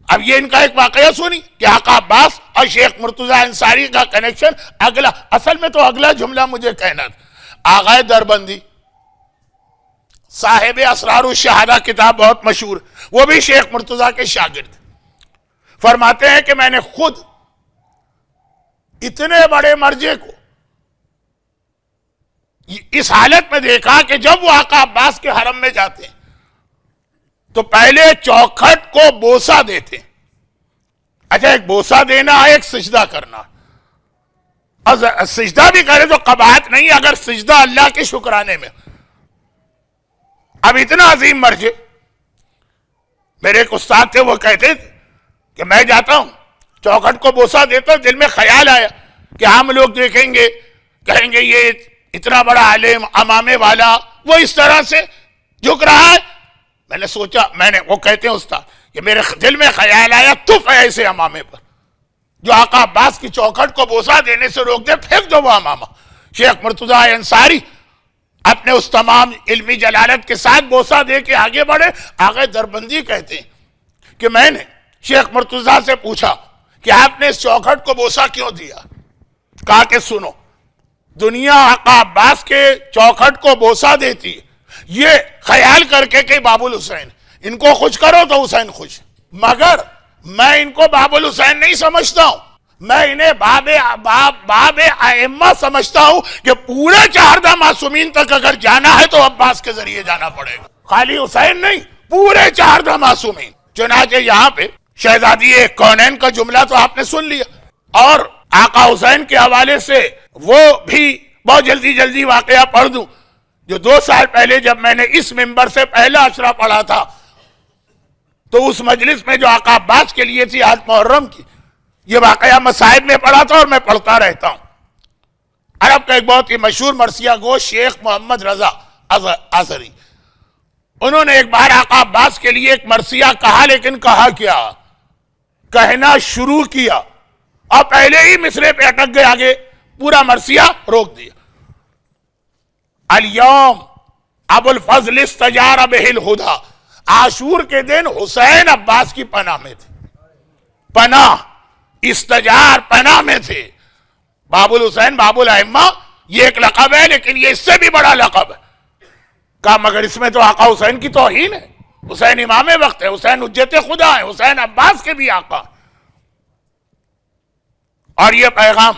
اب یہ ان کا ایک واقعہ سنی کہ آقا عباس اور شیخ مرتضی انصاری کا کنیکشن اگلا، اصل میں تو اگلا جملہ مجھے کہنا تھا۔ آغا دربندی صاحب اسرار الشہادہ کتاب بہت مشہور، وہ بھی شیخ مرتضی کے شاگرد، فرماتے ہیں کہ میں نے خود اتنے بڑے مرجع کو اس حالت میں دیکھا کہ جب وہ آقا عباس کے حرم میں جاتے ہیں تو پہلے چوکھٹ کو بوسہ دیتے ہیں۔ اچھا، ایک بوسہ دینا ہے، ایک سجدہ کرنا، اور سجدہ بھی کرے تو قباحت نہیں اگر سجدہ اللہ کے شکرانے میں۔ اب اتنا عظیم مرجع، میرے ایک استاد تھے، وہ کہتے تھے کہ میں جاتا ہوں چوکھٹ کو بوسہ دیتا ہوں، دل میں خیال آیا کہ عام لوگ دیکھیں گے، کہیں گے یہ اتنا بڑا عالم، امامے والا، وہ اس طرح سے جھک رہا ہے۔ میں نے سوچا، وہ کہتے ہیں استاد کہ میرے دل میں خیال آیا تف ہے ایسے امامے پر جو آقا عباس کی چوکھٹ کو بوسہ دینے سے روک دے، پھینک دو وہ امامہ۔ شیخ مرتضی انصاری اپنے اس تمام علمی جلالت کے ساتھ بوسہ دے کے آگے بڑھے۔ آغا دربندی کہتے ہیں کہ میں نے شیخ مرتضی سے پوچھا کہ آپ نے اس چوکھٹ کو بوسہ کیوں دیا؟ کہا کہ سنو، دنیا آقا عباس کے چوکھٹ کو بوسہ دیتی ہے یہ خیال کر کے کہ باب الحسین، ان کو خوش کرو تو حسین خوش، مگر میں ان کو باب الحسین نہیں سمجھتا ہوں، میں انہیں باب ائمہ سمجھتا ہوں کہ پورے 4 معصومین تک اگر جانا ہے تو عباس کے ذریعے جانا پڑے گا، خالی حسین نہیں، پورے 4 معصومین۔ چنانچہ یہاں پہ شہزادی کونین کا جملہ تو آپ نے سن لیا، اور آقا حسین کے حوالے سے وہ بھی بہت جلدی واقعہ پڑھ دوں جو 2 سال پہلے جب میں نے اس منبر سے پہلا اشرا پڑھا تھا تو اس مجلس میں جو آقا عباس کے لیے تھی آج محرم کی، یہ واقعہ مصائب میں پڑھا تھا اور میں پڑھتا رہتا ہوں۔ عرب کا ایک بہت ہی مشہور مرثیہ گو شیخ محمد رضا ازہری، انہوں نے ایک بار آقا عباس کے لیے ایک مرثیہ کہا، لیکن کہا کیا، کہنا شروع کیا اور پہلے ہی مصرے پہ اٹک گئے، آگے پورا مرثیہ روک دیا۔ الیوم ابو الفضل استجار بہ الہدی، عاشور کے دن حسین عباس کی پناہ میں تھے، پناہ استجار پناہ میں تھے۔ باب الحسین، باب الائمہ، یہ ایک لقب ہے، لیکن یہ اس سے بھی بڑا لقب ہے۔ کہا مگر اس میں تو آقا حسین کی توہین ہے، حسین امام وقت ہے، حسین حجت خدا ہے، حسین عباس کے بھی آقا۔ اور یہ پیغام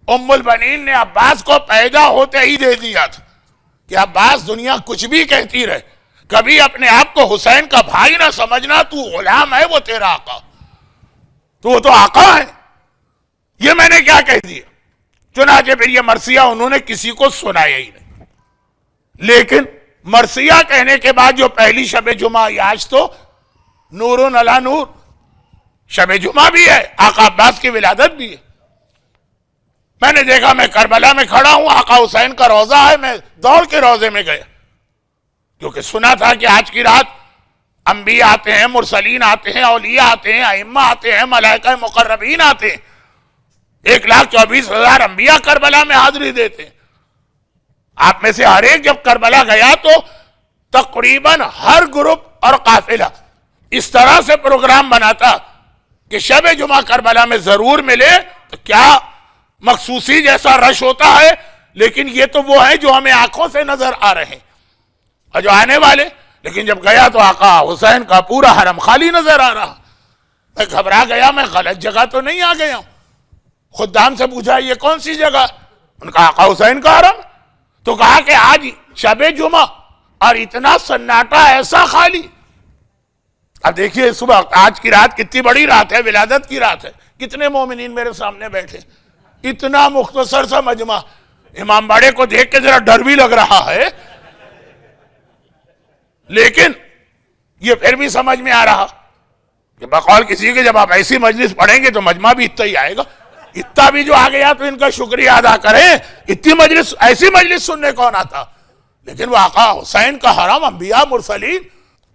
ام البنین نے عباس کو پیدا ہوتے ہی دے دیا تھا کہ عباس دنیا کچھ بھی کہتی رہے، کبھی اپنے آپ کو حسین کا بھائی نہ سمجھنا، تو غلام ہے، وہ تیرا آقا، تو وہ تو آقا ہے۔ یہ میں نے کیا کہہ دیا؟ چنانچہ پھر یہ مرثیہ انہوں نے کسی کو سنایا ہی نہیں. لیکن مرثیہ کہنے کے بعد جو پہلی شب جمعہ آج تو نور علی نور شب جمعہ بھی ہے، آقا عباس کی ولادت بھی ہے. میں نے دیکھا میں کربلا میں کھڑا ہوں، آقا حسین کا روضہ ہے، میں دوڑ کے روضے میں گیا کیونکہ سنا تھا کہ آج کی رات انبیاء آتے ہیں، مرسلین آتے ہیں، اولیاء آتے ہیں، ائمہ آتے ہیں، ملائکہ مقربین آتے ہیں. 1,24,000 انبیاء کربلا میں حاضری دیتے ہیں. آپ میں سے ہر ایک جب کربلا گیا تو تقریباً ہر گروپ اور قافلہ اس طرح سے پروگرام بناتا کہ شب جمعہ کربلا میں ضرور ملے. تو کیا مخصوصی جیسا رش ہوتا ہے، لیکن یہ تو وہ ہے جو ہمیں آنکھوں سے نظر آ رہے ہیں اور جو آنے والے. لیکن جب گیا تو آقا حسین کا پورا حرم خالی نظر آ رہا. میں گھبرا گیا، میں غلط جگہ تو نہیں آ گیا ہوں. خدام سے پوچھا یہ کون سی جگہ؟ ان کا آقا حسین کا حرم. تو کہا کہ آج شب جمعہ اور اتنا سناٹا ایسا خالی. اب دیکھیے صبح آج کی رات کتنی بڑی رات ہے، ولادت کی رات ہے. کتنے مومنین میرے سامنے بیٹھے، اتنا مختصر سا مجمع. امام باڑے کو دیکھ کے ذرا ڈر بھی لگ رہا ہے، لیکن یہ پھر بھی سمجھ میں آ رہا کہ بقول کسی کے جب آپ ایسی مجلس پڑھیں گے تو مجمع بھی اتنا ہی آئے گا. اتنا بھی جو آ گیا تو ان کا شکریہ ادا کریں. اتنی مجلس، ایسی مجلس سننے کون آتا. لیکن وہ آقا حسین کا حرم، انبیاء مرسلین.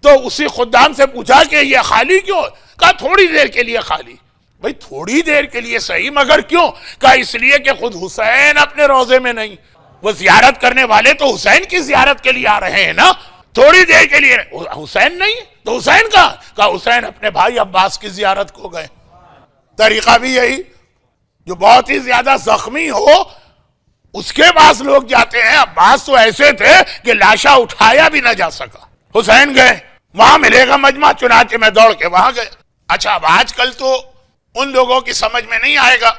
تو اسی خدام سے پوچھا کہ یہ خالی کیوں؟ کہا تھوڑی دیر کے لیے خالی. بھئی تھوڑی دیر کے لیے صحیح، مگر کیوں؟ کہا اس لیے کہ خود حسین اپنے روزے میں نہیں. وہ زیارت کرنے والے تو حسین کی زیارت کے لیے آ رہے ہیں نا. تھوڑی دیر کے لیے حسین نہیں تو حسین کہا حسین اپنے بھائی عباس کی زیارت کو گئے. طریقہ بھی یہی، جو بہت ہی زیادہ زخمی ہو اس کے پاس لوگ جاتے ہیں. عباس تو ایسے تھے کہ لاشا اٹھایا بھی نہ جا سکا. حسین گئے، وہاں ملے گا مجمع، چنانچہ میں دوڑ کے وہاں گئے. اچھا اب آج کل تو ان لوگوں کی سمجھ میں نہیں آئے گا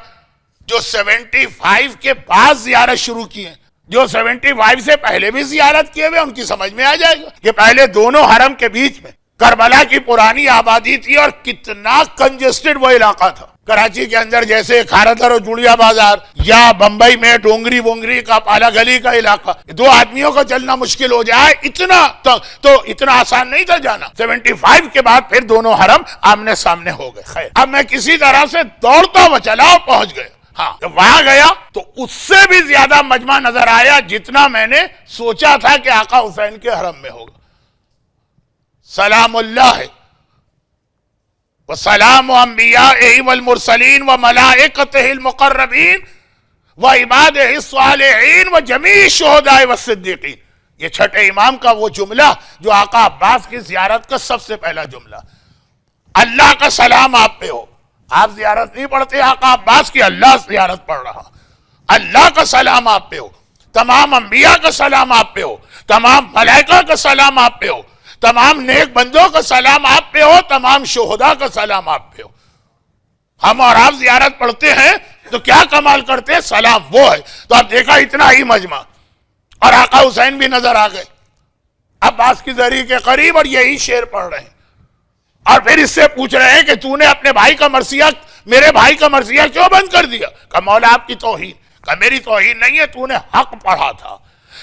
جو 75 کے بعد زیارت شروع کی ہے. جو 75 سے پہلے بھی زیارت کیے ہوئے ان کی سمجھ میں آ جائے گا کہ پہلے دونوں حرم کے بیچ میں کربلا کی پرانی آبادی تھی اور کتنا کنجسٹڈ وہ علاقہ تھا. کراچی کے اندر جیسے کھارتر اور جوڑیا بازار، یا بمبئی میں ڈونگری وونگری کا پالا گلی کا علاقہ، 2 آدمیوں کو چلنا مشکل ہو جائے اتنا تو اتنا آسان نہیں تھا جانا. 75 کے بعد پھر دونوں حرم آمنے سامنے ہو گئے. خیر اب میں کسی طرح سے دوڑتا ہوا چلا اور پہنچ گیا. ہاں جب وہاں گیا تو اس سے بھی زیادہ مجمع نظر آیا جتنا میں نے سوچا تھا کہ آقا حسین کے حرم میں ہوگا. سلام اللہ وسلام انبیائہ والمرسلین وملائکتہ المقربین وعبادہ الصالحین وجمیع الشہداء والصدیقین. یہ چھٹے امام کا وہ جملہ جو آقا عباس کی زیارت کا سب سے پہلا جملہ. اللہ کا سلام آپ پہ ہو. آپ زیارت نہیں پڑھتے آقا عباس کی، اللہ زیارت پڑھ رہا. اللہ کا سلام آپ پہ ہو، تمام انبیاء کا سلام آپ پہ ہو، تمام ملائکہ کا سلام آپ پہ ہو، تمام نیک بندوں کا سلام آپ پہ ہو، تمام شہداء کا سلام آپ پہ ہو. ہم اور آپ زیارت پڑھتے ہیں تو کیا کمال کرتے ہیں، سلام وہ ہے. تو آپ دیکھا اتنا ہی مجمع اور آقا حسین بھی نظر آ گئے عباس کی زری کے قریب اور یہی شعر پڑھ رہے ہیں. اور پھر اس سے پوچھ رہے ہیں کہ تو نے اپنے بھائی کا مرثیہ، میرے بھائی کا مرثیہ کیوں بند کر دیا؟ کہ مولا آپ کی توہین. کہ میری توہین نہیں ہے، تو نے حق پڑھا تھا.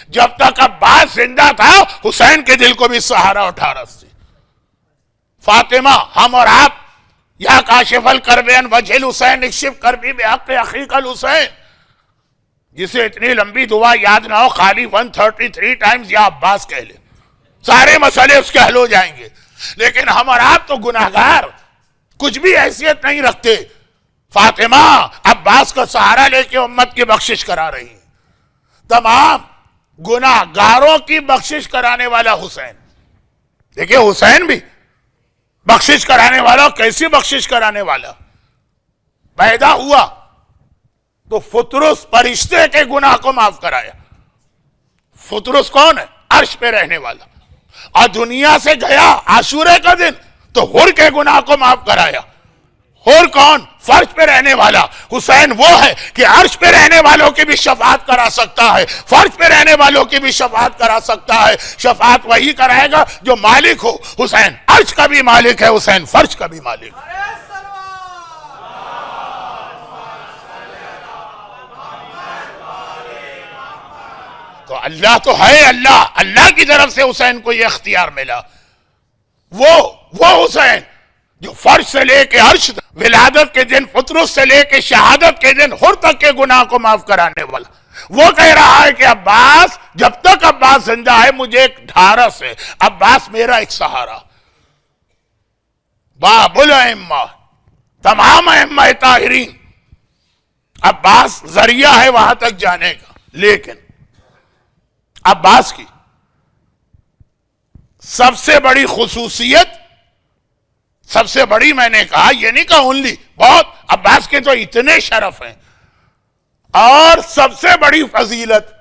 جب تک عباس زندہ تھا حسین کے دل کو بھی سہارا اٹھا رہا تھی. فاطمہ ہم اور آپ یا کاشف الکرب عن وجہ الحسین اکشف کربی بحق اخیک الحسین، جسے اتنی لمبی دعا یاد نہ ہو خالی 133 ٹائمز یا عباس کہہ لے، سارے مسئلے اس کے حل ہو جائیں گے. لیکن ہم اور آپ تو گناہگار، کچھ بھی حیثیت نہیں رکھتے. فاطمہ عباس کا سہارا لے کے امت کی بخشش کرا رہی ہیں. تمام گناہگاروں کی بخشش کرانے والا حسین. دیکھیں حسین بھی بخشش کرانے والا. کیسی بخشش کرانے والا؟ پیدا ہوا تو فطرس فرشتے کے گناہ کو معاف کرایا. فطرس کون ہے؟ عرش پہ رہنے والا. اور دنیا سے گیا عاشورے کا دن تو حر کے گناہ کو معاف کرایا. حر کون؟ فرش پہ رہنے والا. حسین وہ ہے کہ عرش پہ رہنے والوں کی بھی شفاعت کرا سکتا ہے، فرش پہ رہنے والوں کی بھی شفاعت کرا سکتا ہے. شفاعت وہی کرائے گا جو مالک ہو. حسین عرش کا بھی مالک ہے، حسین فرش کا بھی مالک ہے. تو اللہ تو ہے، اللہ کی طرف سے حسین کو یہ اختیار ملا. وہ حسین جو فرش سے لے کے عرش، ولادت کے دن فطرت سے لے کے شہادت کے دن حر تک کے گناہ کو معاف کرانے والا، وہ کہہ رہا ہے کہ عباس، جب تک عباس زندہ ہے مجھے ایک ڈھارس ہے، عباس میرا ایک سہارا. باب الائمہ، تمام ائمہ طاہرین، عباس ذریعہ ہے وہاں تک جانے کا. لیکن عباس کی سب سے بڑی خصوصیت، سب سے بڑی، میں نے کہا یہ نہیں کہا اونلی، بہت، عباس کے تو اتنے شرف ہیں، اور سب سے بڑی فضیلت،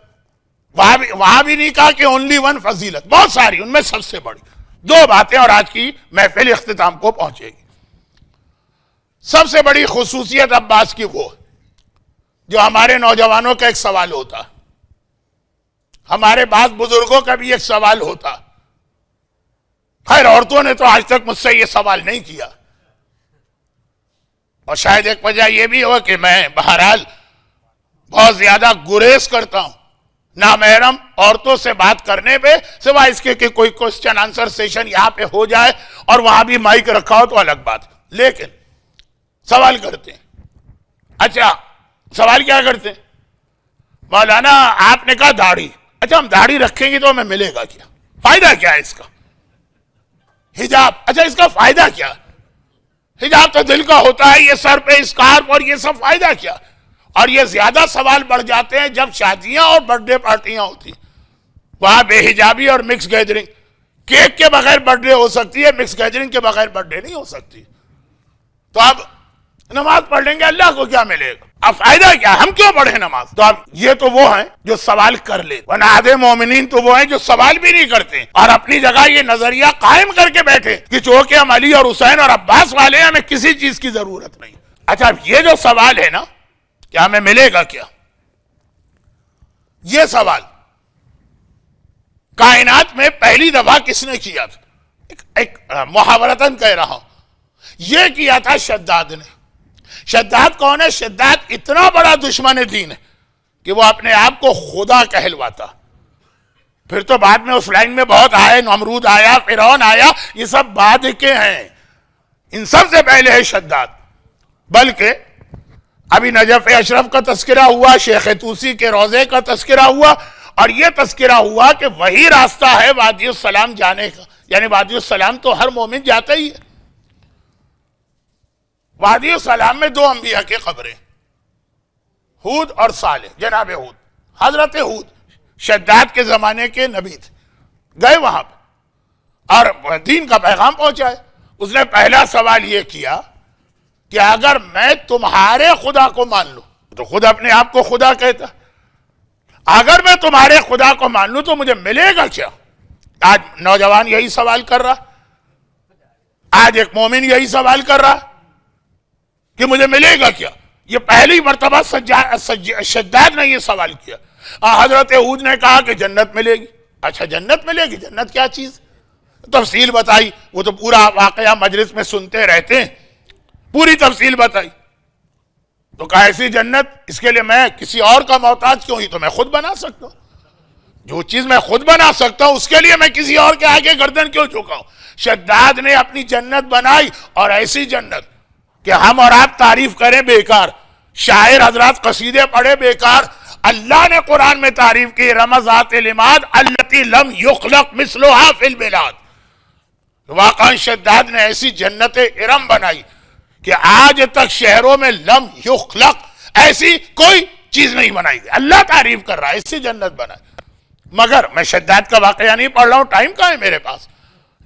وہاں بھی نہیں کہا کہ اونلی ون فضیلت، بہت ساری، ان میں سب سے بڑی دو باتیں، اور آج کی محفل اختتام کو پہنچے گی. سب سے بڑی خصوصیت عباس کی وہ، جو ہمارے نوجوانوں کا ایک سوال ہوتا، ہمارے بعض بزرگوں کا بھی ایک سوال ہوتا، خیر عورتوں نے تو آج تک مجھ سے یہ سوال نہیں کیا، اور شاید ایک وجہ یہ بھی ہو کہ میں بہرحال بہت زیادہ گریز کرتا ہوں نامحرم عورتوں سے بات کرنے پہ، سوائے اس کے کہ کوئی کوسچن آنسر سیشن یہاں پہ ہو جائے اور وہاں بھی مائک رکھا ہو تو الگ بات. لیکن سوال کرتے ہیں. اچھا سوال کیا کرتے ہیں؟ مولانا آپ نے کہا داڑھی، اچھا ہم داڑھی رکھیں گے تو ہمیں ملے گا کیا؟ فائدہ کیا ہے اس کا؟ حجاب، اچھا اس کا فائدہ کیا؟ حجاب تو دل کا ہوتا ہے، یہ سر پہ اسکارف اور یہ سب فائدہ کیا؟ اور یہ زیادہ سوال بڑھ جاتے ہیں جب شادیاں اور برتھ ڈے پارٹیاں ہوتی، وہاں بے حجابی اور مکس گیدرنگ. کیک کے بغیر برتھ ڈے ہو سکتی ہے، مکس گیدرنگ کے بغیر برتھ ڈے نہیں ہو سکتی. تو اب نماز پڑھ لیں گے، اللہ کو کیا ملے گا؟ اب فائدہ کیا؟ ہم کیوں پڑھیں نماز؟ تو اب یہ تو وہ ہیں جو سوال کر لے، ورنہ آدھے مومنین تو وہ ہیں جو سوال بھی نہیں کرتے اور اپنی جگہ یہ نظریہ قائم کر کے بیٹھے کہ چونکہ ہم علی اور حسین اور عباس والے ہیں، ہمیں کسی چیز کی ضرورت نہیں. اچھا اب یہ جو سوال ہے نا کہ ہمیں ملے گا کیا، یہ سوال کائنات میں پہلی دفعہ کس نے کیا تھا؟ ایک محاورتاً کہہ رہا ہوں، یہ کیا تھا شداد نے. شداد کون ہے؟ شداد اتنا بڑا دشمن دین ہے کہ وہ اپنے آپ کو خدا کہلواتا. پھر تو بعد میں اس لائن میں بہت آئے، نمرود آیا، فرعون آیا، یہ سب بعد کے ہیں، ان سب سے پہلے ہے شداد. بلکہ ابھی نجف اشرف کا تذکرہ ہوا، شیخ توسی کے روضے کا تذکرہ ہوا، اور یہ تذکرہ ہوا کہ وہی راستہ ہے وادی السلام جانے کا. یعنی وادی السلام تو ہر مومن جاتا ہی ہے. وادی السلام میں دو انبیاء کی قبریں، ہود اور صالح. جناب ہود، حضرت ہود شداد کے زمانے کے نبی تھے، گئے وہاں پہ اور دین کا پیغام پہنچائے. اس نے پہلا سوال یہ کیا کہ اگر میں تمہارے خدا کو مان لوں، تو خود اپنے آپ کو خدا کہتا، اگر میں تمہارے خدا کو مان لوں تو مجھے ملے گا کیا؟ آج نوجوان یہی سوال کر رہا، آج ایک مومن یہی سوال کر رہا کہ مجھے ملے گا کیا. یہ پہلی مرتبہ شداد نے یہ سوال کیا. حضرت ہود نے کہا کہ جنت ملے گی. اچھا جنت ملے گی، جنت کیا چیز؟ تفصیل بتائی، وہ تو پورا واقعہ مجلس میں سنتے رہتے ہیں، پوری تفصیل بتائی. تو کہا ایسی جنت، اس کے لیے میں کسی اور کا محتاج کیوں؟ ہی تو میں خود بنا سکتا ہوں. جو چیز میں خود بنا سکتا ہوں اس کے لیے میں کسی اور کے آگے گردن کیوں جھکاؤں؟ شداد نے اپنی جنت بنائی، اور ایسی جنت کہ ہم اور آپ تعریف کریں بیکار، شاعر حضرات قصیدے پڑھے بیکار. اللہ نے قرآن میں تعریف کی، رمضات العماد التی لم یخلق مثلها فی البلاد. واقعا شداد نے ایسی جنت ارم بنائی کہ آج تک شہروں میں لم یخلق ایسی کوئی چیز نہیں بنائی گئی. اللہ تعریف کر رہا ہے، ایسی جنت بنائی. مگر میں شداد کا واقعہ نہیں پڑھ رہا ہوں، ٹائم کہاں ہے میرے پاس.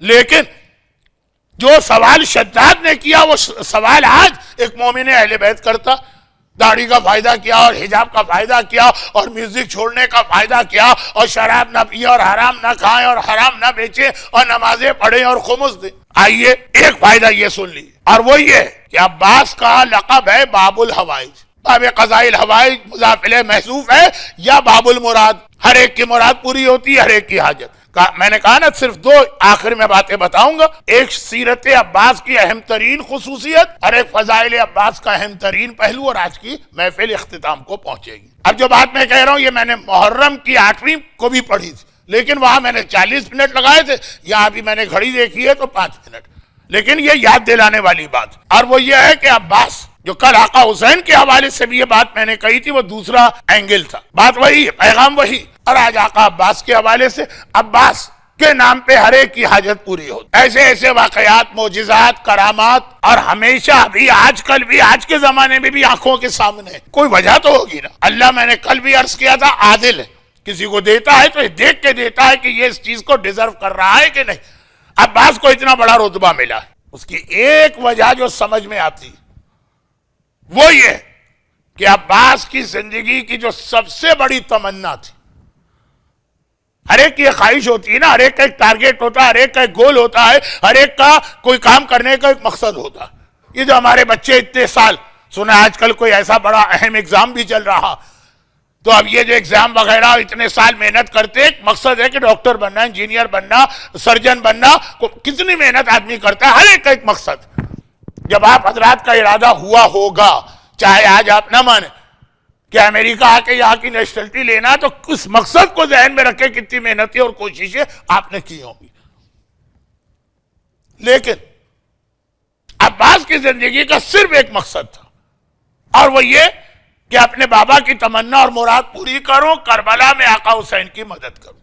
لیکن جو سوال شداد نے کیا وہ سوال آج ایک مومن اہل بیت کرتا. داڑھی کا فائدہ کیا اور حجاب کا فائدہ کیا اور میوزک چھوڑنے کا فائدہ کیا اور شراب نہ پیے اور حرام نہ کھائیں اور حرام نہ بیچے اور نمازیں پڑھیں اور خمس دیں. آئیے ایک فائدہ یہ سن لی، اور وہ یہ کہ عباس کا لقب ہے باب الحوائج. باب قضاء الحوائج مضاف الیہ محذوف ہے، یا باب المراد، ہر ایک کی مراد پوری ہوتی ہے، ہر ایک کی حاجت. میں نے کہا نا صرف دو آخر میں باتیں بتاؤں گا، ایک سیرت عباس کی اہم ترین خصوصیت اور ایک فضائل عباس کا اہم ترین پہلو، اور آج کی محفل اختتام کو پہنچے گی۔ اب جو بات میں کہہ رہا ہوں یہ میں نے محرم کی 8ویں کو بھی پڑھی تھی، لیکن وہاں میں نے 40 منٹ لگائے تھے، یہاں ابھی میں نے گھڑی دیکھی ہے تو 5 منٹ، لیکن یہ یاد دلانے والی بات، اور وہ یہ ہے کہ عباس جو کل آقا حسین کے حوالے سے بھی یہ بات میں نے کہی تھی، وہ دوسرا اینگل تھا، بات وہی ہے، پیغام وہی، اور آج آقا عباس کے حوالے سے عباس کے نام پہ ہر ایک کی حاجت پوری ہو، ایسے ایسے واقعات، معجزات، کرامات، اور ہمیشہ بھی آج کل بھی آج کے زمانے میں بھی آنکھوں کے سامنے، کوئی وجہ تو ہوگی نا۔ اللہ میں نے کل بھی عرض کیا تھا عادل ہے، کسی کو دیتا ہے تو دیکھ کے دیتا ہے کہ یہ اس چیز کو ڈیزرو کر رہا ہے کہ نہیں۔ عباس کو اتنا بڑا رتبہ ملا ہے، اس کی ایک وجہ جو سمجھ میں آتی وہ یہ کہ عباس کی زندگی کی جو سب سے بڑی تمنا تھی، ہر ایک کی ایک خواہش ہوتی ہے نا، ہر ایک کا ایک ٹارگیٹ ہوتا ہے، ہر ایک کا ایک گول ہوتا ہے، ہر ایک کا کوئی کام کرنے کا ایک مقصد ہوتا ہے۔ یہ جو ہمارے بچے اتنے سال سنا آج کل کوئی ایسا بڑا اہم ایگزام بھی چل رہا، تو اب یہ جو ایگزام وغیرہ اتنے سال محنت کرتے، ایک مقصد ہے کہ ڈاکٹر بننا، انجینئر بننا، سرجن بننا، کتنی محنت آدمی کرتا ہے، ہر ایک کا ایک مقصد۔ جب آپ حضرات کا ارادہ ہوا ہوگا، چاہے آج آپ نہ مانیں کہ امریکہ آ کے یہاں کی نیشنلٹی لینا، تو اس مقصد کو ذہن میں رکھے کتنی محنتیں اور کوششیں آپ نے کی ہوں گی۔ لیکن عباس کی زندگی کا صرف ایک مقصد تھا، اور وہ یہ کہ اپنے بابا کی تمنا اور مراد پوری کروں، کربلا میں آقا حسین کی مدد کروں۔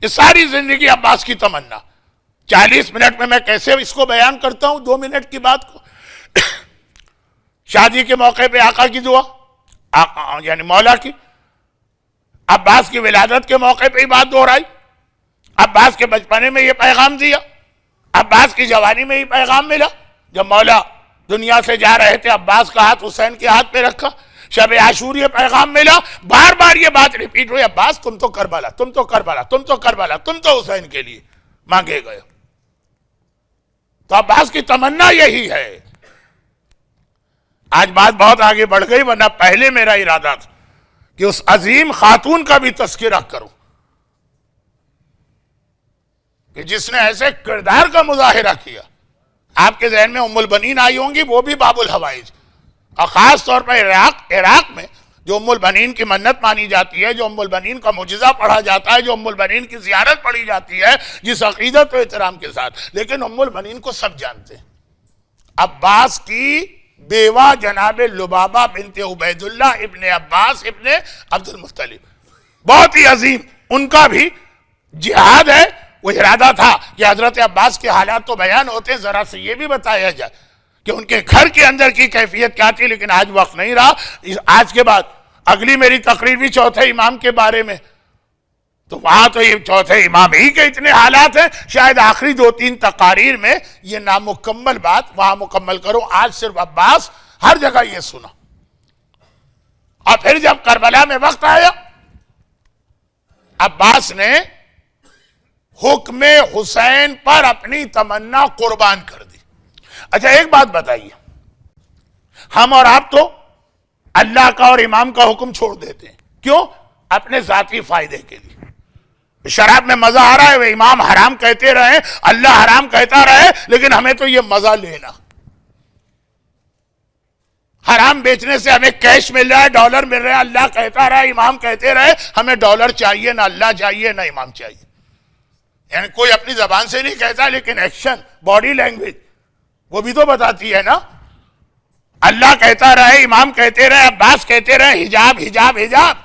یہ ساری زندگی عباس کی تمنا۔ 40 منٹ میں کیسے اس کو بیان کرتا ہوں 2 منٹ کی بات کو۔ شادی کے موقع پہ آقا کی دعا، یعنی مولا کی، عباس کی ولادت کے موقع پہ ہی بات دہرائی، عباس کے بچپنے میں یہ پیغام دیا، عباس کی جوانی میں یہ پیغام ملا، جب مولا دنیا سے جا رہے تھے عباس کا ہاتھ حسین کے ہاتھ پہ رکھا، شب عاشور یہ پیغام ملا، بار بار یہ بات ریپیٹ ہوئی، عباس تم تو کربلا، تم تو کربلا، تم تو کربلا، تم تو حسین کے لیے مانگے گئے۔ تو عباس کی تمنا یہی ہے۔ آج بات بہت آگے بڑھ گئی، ورنہ پہلے میرا ارادہ تھا کہ اس عظیم خاتون کا بھی تذکرہ کروں کہ جس نے ایسے کردار کا مظاہرہ کیا۔ آپ کے ذہن میں ام البنین آئی ہوں گی، وہ بھی باب الحوائج، اور خاص طور پر عراق میں جو ام البنین کی منت مانی جاتی ہے، جو ام البنین کا معجزہ پڑھا جاتا ہے، جو ام البنین کی زیارت پڑھی جاتی ہے جس عقیدت و احترام کے ساتھ، لیکن ام البنین کو سب جانتے ہیں۔ عباس کی بیوہ جناب لبابہ بنت عبید اللہ ابن عباس ابن عبد المطلب، بہت ہی عظیم، ان کا بھی جہاد ہے۔ وہ ارادہ تھا کہ حضرت عباس کے حالات تو بیان ہوتے ہیں، ذرا سے یہ بھی بتایا جائے کہ ان کے گھر کے اندر کی کیفیت کیا تھی، لیکن آج وقت نہیں رہا۔ آج کے بعد اگلی میری تقریر بھی چوتھے امام کے بارے میں، تو وہاں تو یہ چوتھے امام ہی کے اتنے حالات ہیں، شاید آخری 2-3 تقاریر میں یہ نامکمل بات وہاں مکمل کروں۔ آج صرف عباس، ہر جگہ یہ سنا۔ اور پھر جب کربلا میں وقت آیا، عباس نے حکم حسین پر اپنی تمنا قربان کر دی۔ اچھا ایک بات بتائیے، ہم اور آپ تو اللہ کا اور امام کا حکم چھوڑ دیتے ہیں، کیوں؟ اپنے ذاتی فائدے کے لیے۔ شراب میں مزہ آ رہا ہے، وہ امام حرام کہتے رہے، اللہ حرام کہتا رہے، لیکن ہمیں تو یہ مزہ لینا۔ حرام بیچنے سے ہمیں کیش مل رہا ہے، ڈالر مل رہا ہے، اللہ کہتا رہا، امام کہتے رہے، ہمیں ڈالر چاہیے، نہ اللہ چاہیے، نہ امام چاہیے۔ یعنی کوئی اپنی زبان سے نہیں کہتا، لیکن ایکشن، باڈی لینگویج وہ بھی تو بتاتی ہے نا۔ اللہ کہتا رہے، امام کہتے رہے، عباس کہتے رہے، حجاب حجاب حجاب،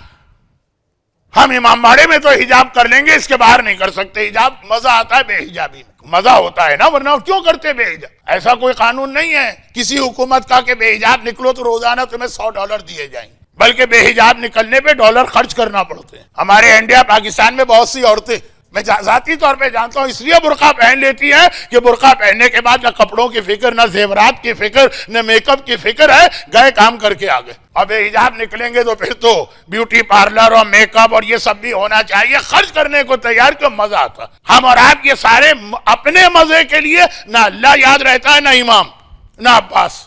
ہم امام باڑے میں تو حجاب کر لیں گے، اس کے باہر نہیں کر سکتے حجاب۔ مزہ آتا ہے بے حجابی میں، مزہ ہوتا ہے نا، ورنہ کیوں کرتے بے حجاب؟ ایسا کوئی قانون نہیں ہے کسی حکومت کا کہ بے حجاب نکلو تو روزانہ تمہیں $100 دیے جائیں گے، بلکہ بے حجاب نکلنے پہ ڈالر خرچ کرنا پڑتے ہیں۔ ہمارے انڈیا پاکستان میں بہت سی عورتیں، میں ذاتی طور پہ جانتا ہوں، اس لیے برقع پہن لیتی ہے کہ برقع پہننے کے بعد نہ کپڑوں کی فکر، نہ زیورات کی فکر، نہ میک اپ کی فکر ہے، گئے کام کر کے آگے۔ اب بے حجاب نکلیں گے تو پھر تو بیوٹی پارلر اور میک اپ اور یہ سب بھی ہونا چاہیے، خرچ کرنے کو تیار، کیوں؟ مزہ آتا۔ ہم اور آپ یہ سارے اپنے مزے کے لیے، نہ اللہ یاد رہتا ہے، نہ امام، نہ عباس۔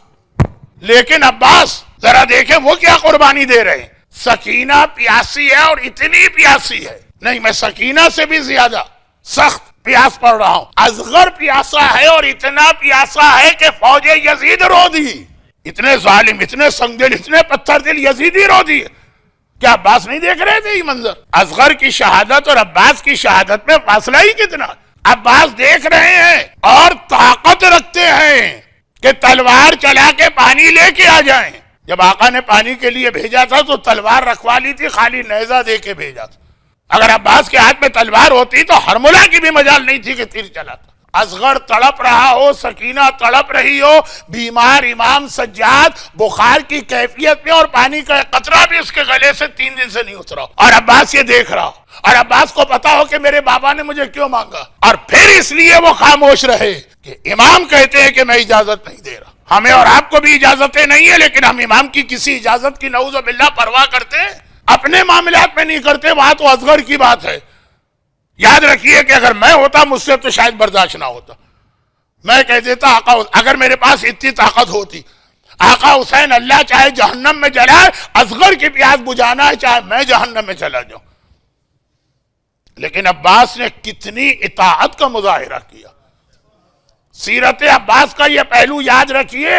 لیکن عباس ذرا دیکھیں وہ کیا قربانی دے رہے ہیں۔ سکینہ پیاسی ہے، اور اتنی پیاسی ہے، نہیں، میں سکینہ سے بھی زیادہ سخت پیاس پڑ رہا ہوں. اصغر پیاسا ہے اور اتنا پیاسا ہے کہ فوج یزید رو دی. اتنے ظالم، اتنے سنگدل، اتنے پتھر دل یزیدی رو دی. کیا عباس نہیں دیکھ رہے تھے یہ منظر؟ اصغر کی شہادت اور عباس کی شہادت میں فاصلہ ہی کتنا. عباس دیکھ رہے ہیں اور طاقت رکھتے ہیں کہ تلوار چلا کے پانی لے کے آ جائیں. جب آقا نے پانی کے لیے بھیجا تھا تو تلوار رکھوا لی تھی، خالی نیزہ دے کے بھیجا تھا. اگر عباس کے ہاتھ میں تلوار ہوتی تو ہرملہ کی بھی مجال نہیں تھی کہ تیر چلاتا. اصغر تڑپ رہا ہو، سکینہ تڑپ رہی ہو، بیمار امام سجاد بخار کی کیفیت میں، اور پانی کا قطرہ بھی اس کے گلے سے 3 دن سے نہیں اترا، اور عباس یہ دیکھ رہا، اور عباس کو پتا ہو کہ میرے بابا نے مجھے کیوں مانگا. اور پھر اس لیے وہ خاموش رہے کہ امام کہتے ہیں کہ میں اجازت نہیں دے رہا. ہمیں اور آپ کو بھی اجازتیں نہیں ہیں، لیکن ہم امام کی کسی اجازت کی نعوذ باللہ پرواہ کرتے ہیں؟ اپنے معاملات میں نہیں کرتے. وہاں تو اصغر کی بات ہے. یاد رکھیے کہ اگر میں ہوتا مجھ سے تو شاید برداشت نہ ہوتا. میں کہہ دیتا آقا، اگر میرے پاس اتنی طاقت ہوتی، آقا حسین اللہ چاہے جہنم میں جلائے، اصغر کی پیاس بجھانا ہے چاہے میں جہنم میں چلا جاؤں. لیکن عباس نے کتنی اطاعت کا مظاہرہ کیا. سیرت عباس کا یہ پہلو یاد رکھیے.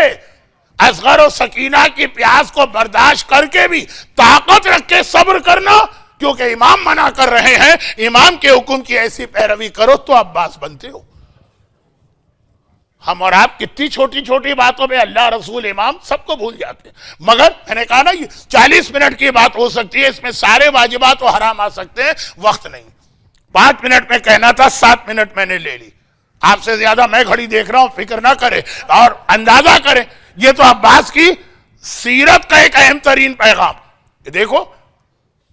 اصغر و سکینہ کی پیاس کو برداشت کر کے بھی طاقت رکھ کے صبر کرنا، کیونکہ امام منع کر رہے ہیں. امام کے حکم کی ایسی پیروی کرو تو عباس بنتے ہو. ہم اور آپ کتنی چھوٹی چھوٹی باتوں میں اللہ، رسول، امام سب کو بھول جاتے ہیں. مگر میں نے کہا نا، یہ 40 منٹ کی بات ہو سکتی ہے، اس میں سارے واجبات و حرام آ سکتے ہیں. وقت نہیں. 5 منٹ میں کہنا تھا، 7 منٹ میں نے لے لی. آپ سے زیادہ میں گھڑی دیکھ رہا ہوں، فکر نہ کرے اور اندازہ کریں. یہ تو عباس کی سیرت کا ایک اہم ترین پیغام. دیکھو،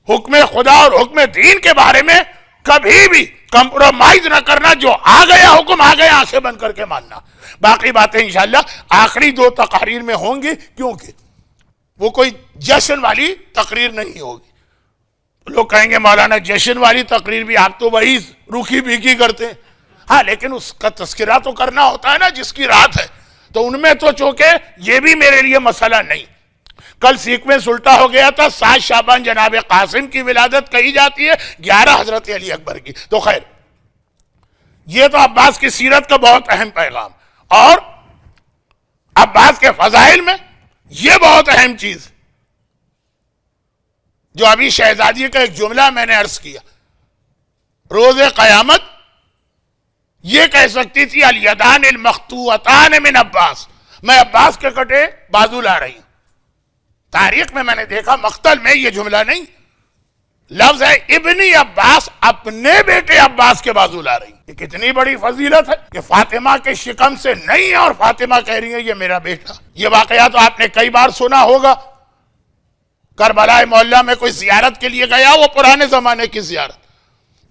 حکم خدا اور حکم دین کے بارے میں کبھی بھی کمپرومائز نہ کرنا. جو آ گیا حکم آ گیا، آنکھیں بند کر کے ماننا. باقی باتیں انشاءاللہ آخری 2 تقاریر میں ہوں گی، کیونکہ وہ کوئی جشن والی تقریر نہیں ہوگی. لوگ کہیں گے مولانا جشن والی تقریر بھی آپ تو وہی روکھی بھیکی کرتے ہیں. ہاں، لیکن اس کا تذکرہ تو کرنا ہوتا ہے نا جس کی رات ہے. تو ان میں تو چونکہ یہ بھی میرے لیے مسئلہ نہیں. کل سیکوینس الٹا ہو گیا تھا. 7 شعبان جناب قاسم کی ولادت کہی جاتی ہے، 11 حضرت علی اکبر کی. تو خیر، یہ تو عباس کی سیرت کا بہت اہم پیغام. اور عباس کے فضائل میں یہ بہت اہم چیز جو ابھی شہزادی کا ایک جملہ میں نے عرض کیا. روز قیامت یہ کہہ سکتی تھی، الیدان المقطوعتان من عباس، میں عباس کے کٹے بازو لا رہی ہوں. تاریخ میں نے دیکھا مقتل میں یہ جملہ نہیں، لفظ ہے ابن عباس، اپنے بیٹے عباس کے بازو لا رہی. یہ کتنی بڑی فضیلت ہے کہ فاطمہ کے شکم سے نہیں ہے اور فاطمہ کہہ رہی ہے یہ میرا بیٹا. یہ واقعہ تو آپ نے کئی بار سنا ہوگا. کربلا معلیٰ میں کوئی زیارت کے لیے گیا، وہ پرانے زمانے کی زیارت،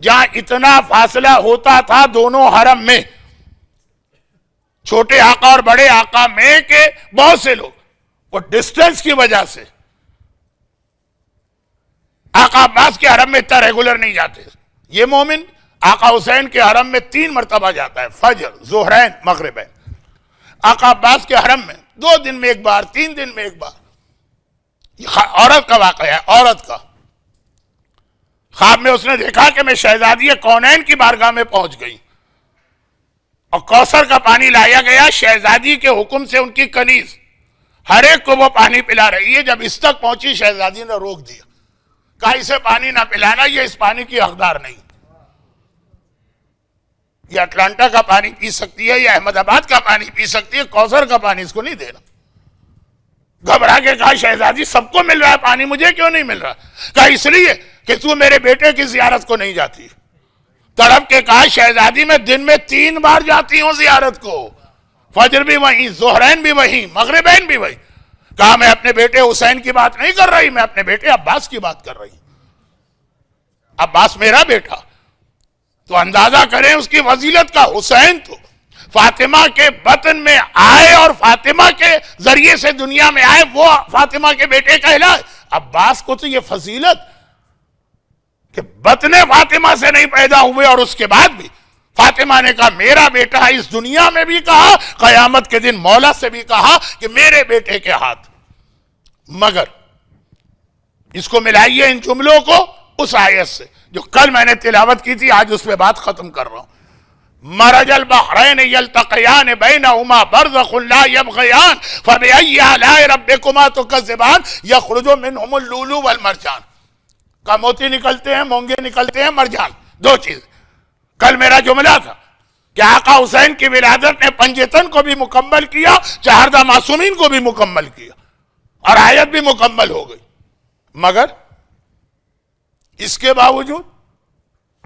جہاں اتنا فاصلہ ہوتا تھا دونوں حرم میں، چھوٹے آقا اور بڑے آقا میں، کہ بہت سے لوگ وہ ڈسٹنس کی وجہ سے آقا عباس کے حرم میں اتنا ریگولر نہیں جاتے. یہ مومن آقا حسین کے حرم میں 3 مرتبہ جاتا ہے، فجر، ظہرین، مغربین. آقا عباس کے حرم میں 2 دن میں ایک بار، 3 دن میں ایک بار. یہ عورت کا واقعہ ہے. عورت کا خواب میں اس نے دیکھا کہ میں شہزادی کونین کی بارگاہ میں پہنچ گئی اور کوثر کا پانی لایا گیا. شہزادی کے حکم سے ان کی کنیز ہر ایک کو وہ پانی پلا رہی ہے. جب اس تک پہنچی شہزادی نے روک دیا، کہا اسے پانی نہ پلانا، یہ اس پانی کی حقدار نہیں. یہ اٹلانٹا کا پانی پی سکتی ہے، یہ احمد آباد کا پانی پی سکتی ہے، کوثر کا پانی اس کو نہیں دینا. گھبرا کے کہا شہزادی سب کو مل رہا ہے پانی، مجھے کیوں نہیں مل رہا؟ کہا اس لیے کہ تو میرے بیٹے کی زیارت کو نہیں جاتی. تڑپ کے کہا شہزادی میں دن میں 3 بار جاتی ہوں زیارت کو، فجر بھی وہیں، ظہرین بھی وہیں، مغربین بھی وہیں. کہا میں اپنے بیٹے حسین کی بات نہیں کر رہی، میں اپنے بیٹے عباس کی بات کر رہی. عباس میرا بیٹا. تو اندازہ کریں اس کی فضیلت کا. حسین تو فاطمہ کے بطن میں آئے اور فاطمہ کے ذریعے سے دنیا میں آئے، وہ فاطمہ کے بیٹے کہلائے. عباس کو تو یہ فضیلت کہ بطن فاطمہ سے نہیں پیدا ہوئے، اور اس کے بعد بھی فاطمہ نے کہا میرا بیٹا. اس دنیا میں بھی کہا، قیامت کے دن مولا سے بھی کہا کہ میرے بیٹے کے ہاتھ. مگر اس کو ملائیے ان جملوں کو اس آیت سے جو کل میں نے تلاوت کی تھی، آج اس پہ بات ختم کر رہا ہوں. مرج البحرین یلتقیان بینہما برزخ لا یبغیان فبأی آلاء ربکما تکذبان یخرج منہم اللؤلؤ والمرجان. کا موتی نکلتے ہیں، مونگے نکلتے ہیں، مرجان، دو چیز. کل میرا جملہ تھا کہ آقا حسین کی ولادت نے پنجتن کو بھی مکمل کیا، چہاردہ معصومین کو بھی مکمل کیا، اور آیت بھی مکمل ہو گئی. مگر اس کے باوجود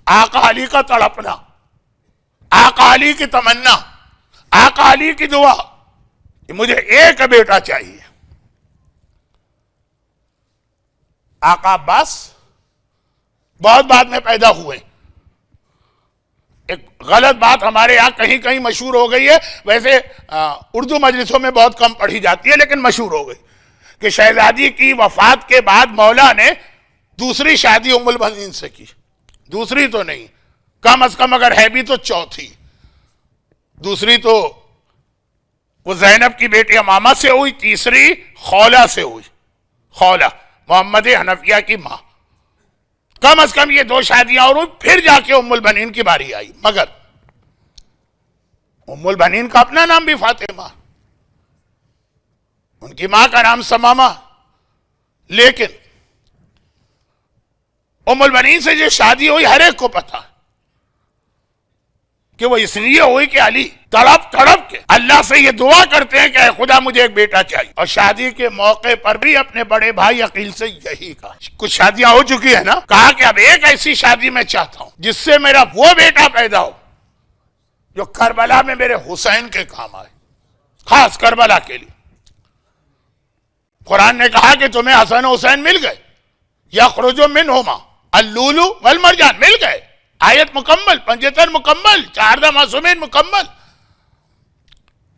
آقا علی کا تڑپنا، آقا علی کی تمنا، آقا علی کی دعا کہ مجھے ایک بیٹا چاہیے. آقا عباس بہت بعد میں پیدا ہوئے. ایک غلط بات ہمارے یہاں کہیں کہیں مشہور ہو گئی ہے، ویسے اردو مجلسوں میں بہت کم پڑھی جاتی ہے لیکن مشہور ہو گئی، کہ شہزادی کی وفات کے بعد مولا نے دوسری شادی ام البنین سے کی. دوسری تو نہیں، کم از کم اگر ہے بھی تو چوتھی. دوسری تو وہ زینب کی بیٹی امامہ سے ہوئی، تیسری خولہ سے ہوئی، خولہ محمد حنفیہ کی ماں. کم از کم یہ دو شادیاں اور ہوئی، پھر جا کے ام البنین کی باری آئی. مگر ام البنین کا اپنا نام بھی فاطمہ، ان کی ماں کا نام ثمامہ. لیکن ام البنین سے جو شادی ہوئی ہر ایک کو پتا کہ وہ اس لیے ہوئی کہ علی تڑپ تڑپ کے اللہ سے یہ دعا کرتے ہیں کہ اے خدا مجھے ایک بیٹا چاہیے. اور شادی کے موقع پر بھی اپنے بڑے بھائی عقیل سے یہی کہا. کچھ شادیاں ہو چکی ہیں نا، کہا کہ اب ایک ایسی شادی میں چاہتا ہوں جس سے میرا وہ بیٹا پیدا ہو جو کربلا میں میرے حسین کے کام آئے، خاص کربلا کے لیے. قرآن نے کہا کہ تمہیں حسن و حسین مل گئے، یخرج منہما اللؤلؤ والمرجان، مل گئے. آیت مکمل، پنجتن مکمل، چہاردہ معصومین مکمل.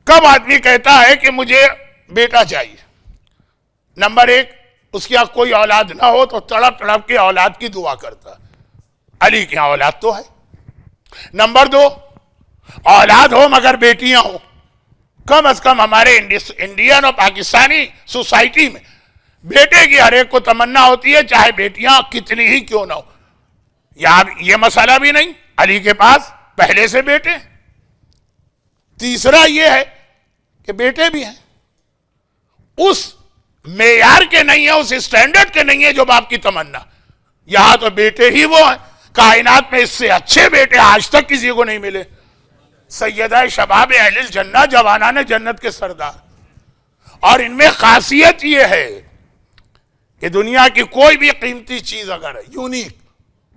کب آدمی کہتا ہے کہ مجھے بیٹا چاہیے؟ نمبر ایک، اس کی کوئی اولاد نہ ہو تو تڑپ تڑپ کے اولاد کی دعا کرتا. علی کی اولاد تو ہے. نمبر دو، اولاد ہو مگر بیٹیاں ہوں. کم از کم ہمارے انڈین اور پاکستانی سوسائٹی میں بیٹے کی ہر ایک کو تمنا ہوتی ہے، چاہے بیٹیاں کتنی ہی کیوں نہ ہو. یہ مسئلہ بھی نہیں، علی کے پاس پہلے سے بیٹے. تیسرا یہ ہے کہ بیٹے بھی ہیں، اس معیار کے نہیں ہیں، اس اسٹینڈرڈ کے نہیں ہیں جو باپ کی تمنا. یہاں تو بیٹے ہی وہ ہیں، کائنات میں اس سے اچھے بیٹے آج تک کسی کو نہیں ملے. سیدہ شباب اہل الجنہ، جوانان جنت کے سردار. اور ان میں خاصیت یہ ہے کہ دنیا کی کوئی بھی قیمتی چیز اگر ہے، یونیک